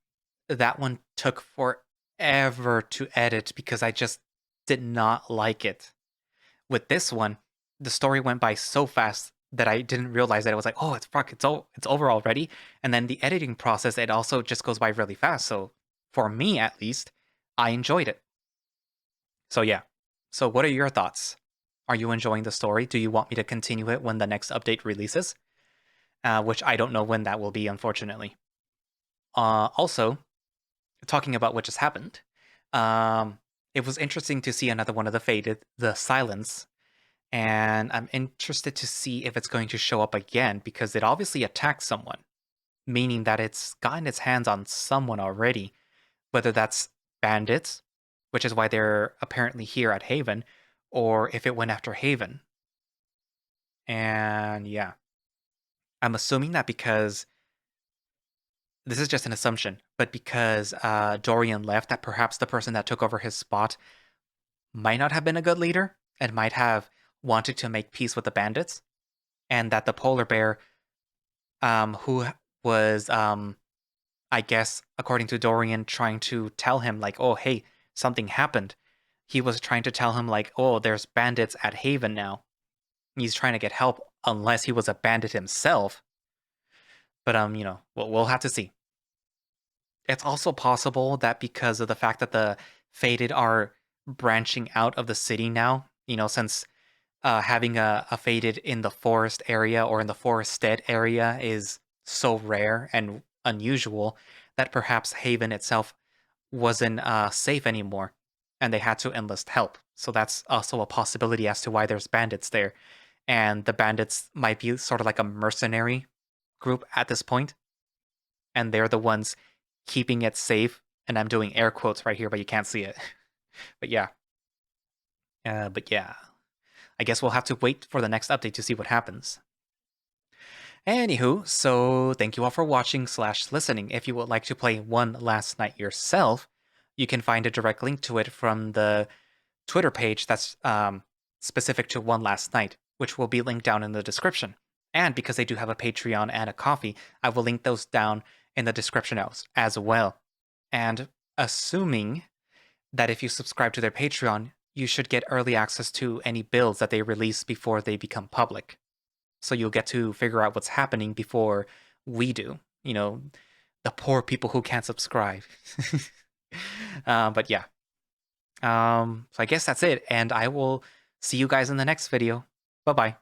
that one took forever to edit because I just did not like it. With this one, the story went by so fast that I didn't realize that it was like, oh, it's over already. And then the editing process, it also just goes by really fast. So for me, at least, I enjoyed it. So yeah. So what are your thoughts? Are you enjoying the story? Do you want me to continue it when the next update releases? Which I don't know when that will be, unfortunately. Also, talking about what just happened, um, it was interesting to see another one of the Faded, the Silence, and I'm interested to see if it's going to show up again because it obviously attacked someone, meaning that it's gotten its hands on someone already, whether that's bandits, which is why they're apparently here at Haven, or if it went after Haven. And yeah, I'm assuming that because this is just an assumption, but because Dorian left, that perhaps the person that took over his spot might not have been a good leader and might have wanted to make peace with the bandits, and that the polar bear who was, I guess, according to Dorian, trying to tell him, like, oh, hey, something happened. He was trying to tell him, like, oh, there's bandits at Haven now. He's trying to get help, unless he was a bandit himself. But, we'll have to see. It's also possible that because of the fact that the Fated are branching out of the city now, since having a Fated in the forest area or in the forested area is so rare and unusual that perhaps Haven itself wasn't safe anymore and they had to enlist help. So that's also a possibility as to why there's bandits there. And the bandits might be sort of like a mercenary group at this point, and they're the ones keeping it safe. And I'm doing air quotes right here, but you can't see it. But yeah. But yeah. I guess we'll have to wait for the next update to see what happens. Anywho, so thank you all for watching / listening. If you would like to play One Last Night yourself, you can find a direct link to it from the Twitter page that's specific to One Last Night, which will be linked down in the description. And because they do have a Patreon and a Coffee, I will link those down in the description as well. And assuming that if you subscribe to their Patreon, you should get early access to any builds that they release before they become public. So you'll get to figure out what's happening before we do. The poor people who can't subscribe. But yeah. So I guess that's it, and I will see you guys in the next video. Bye-bye.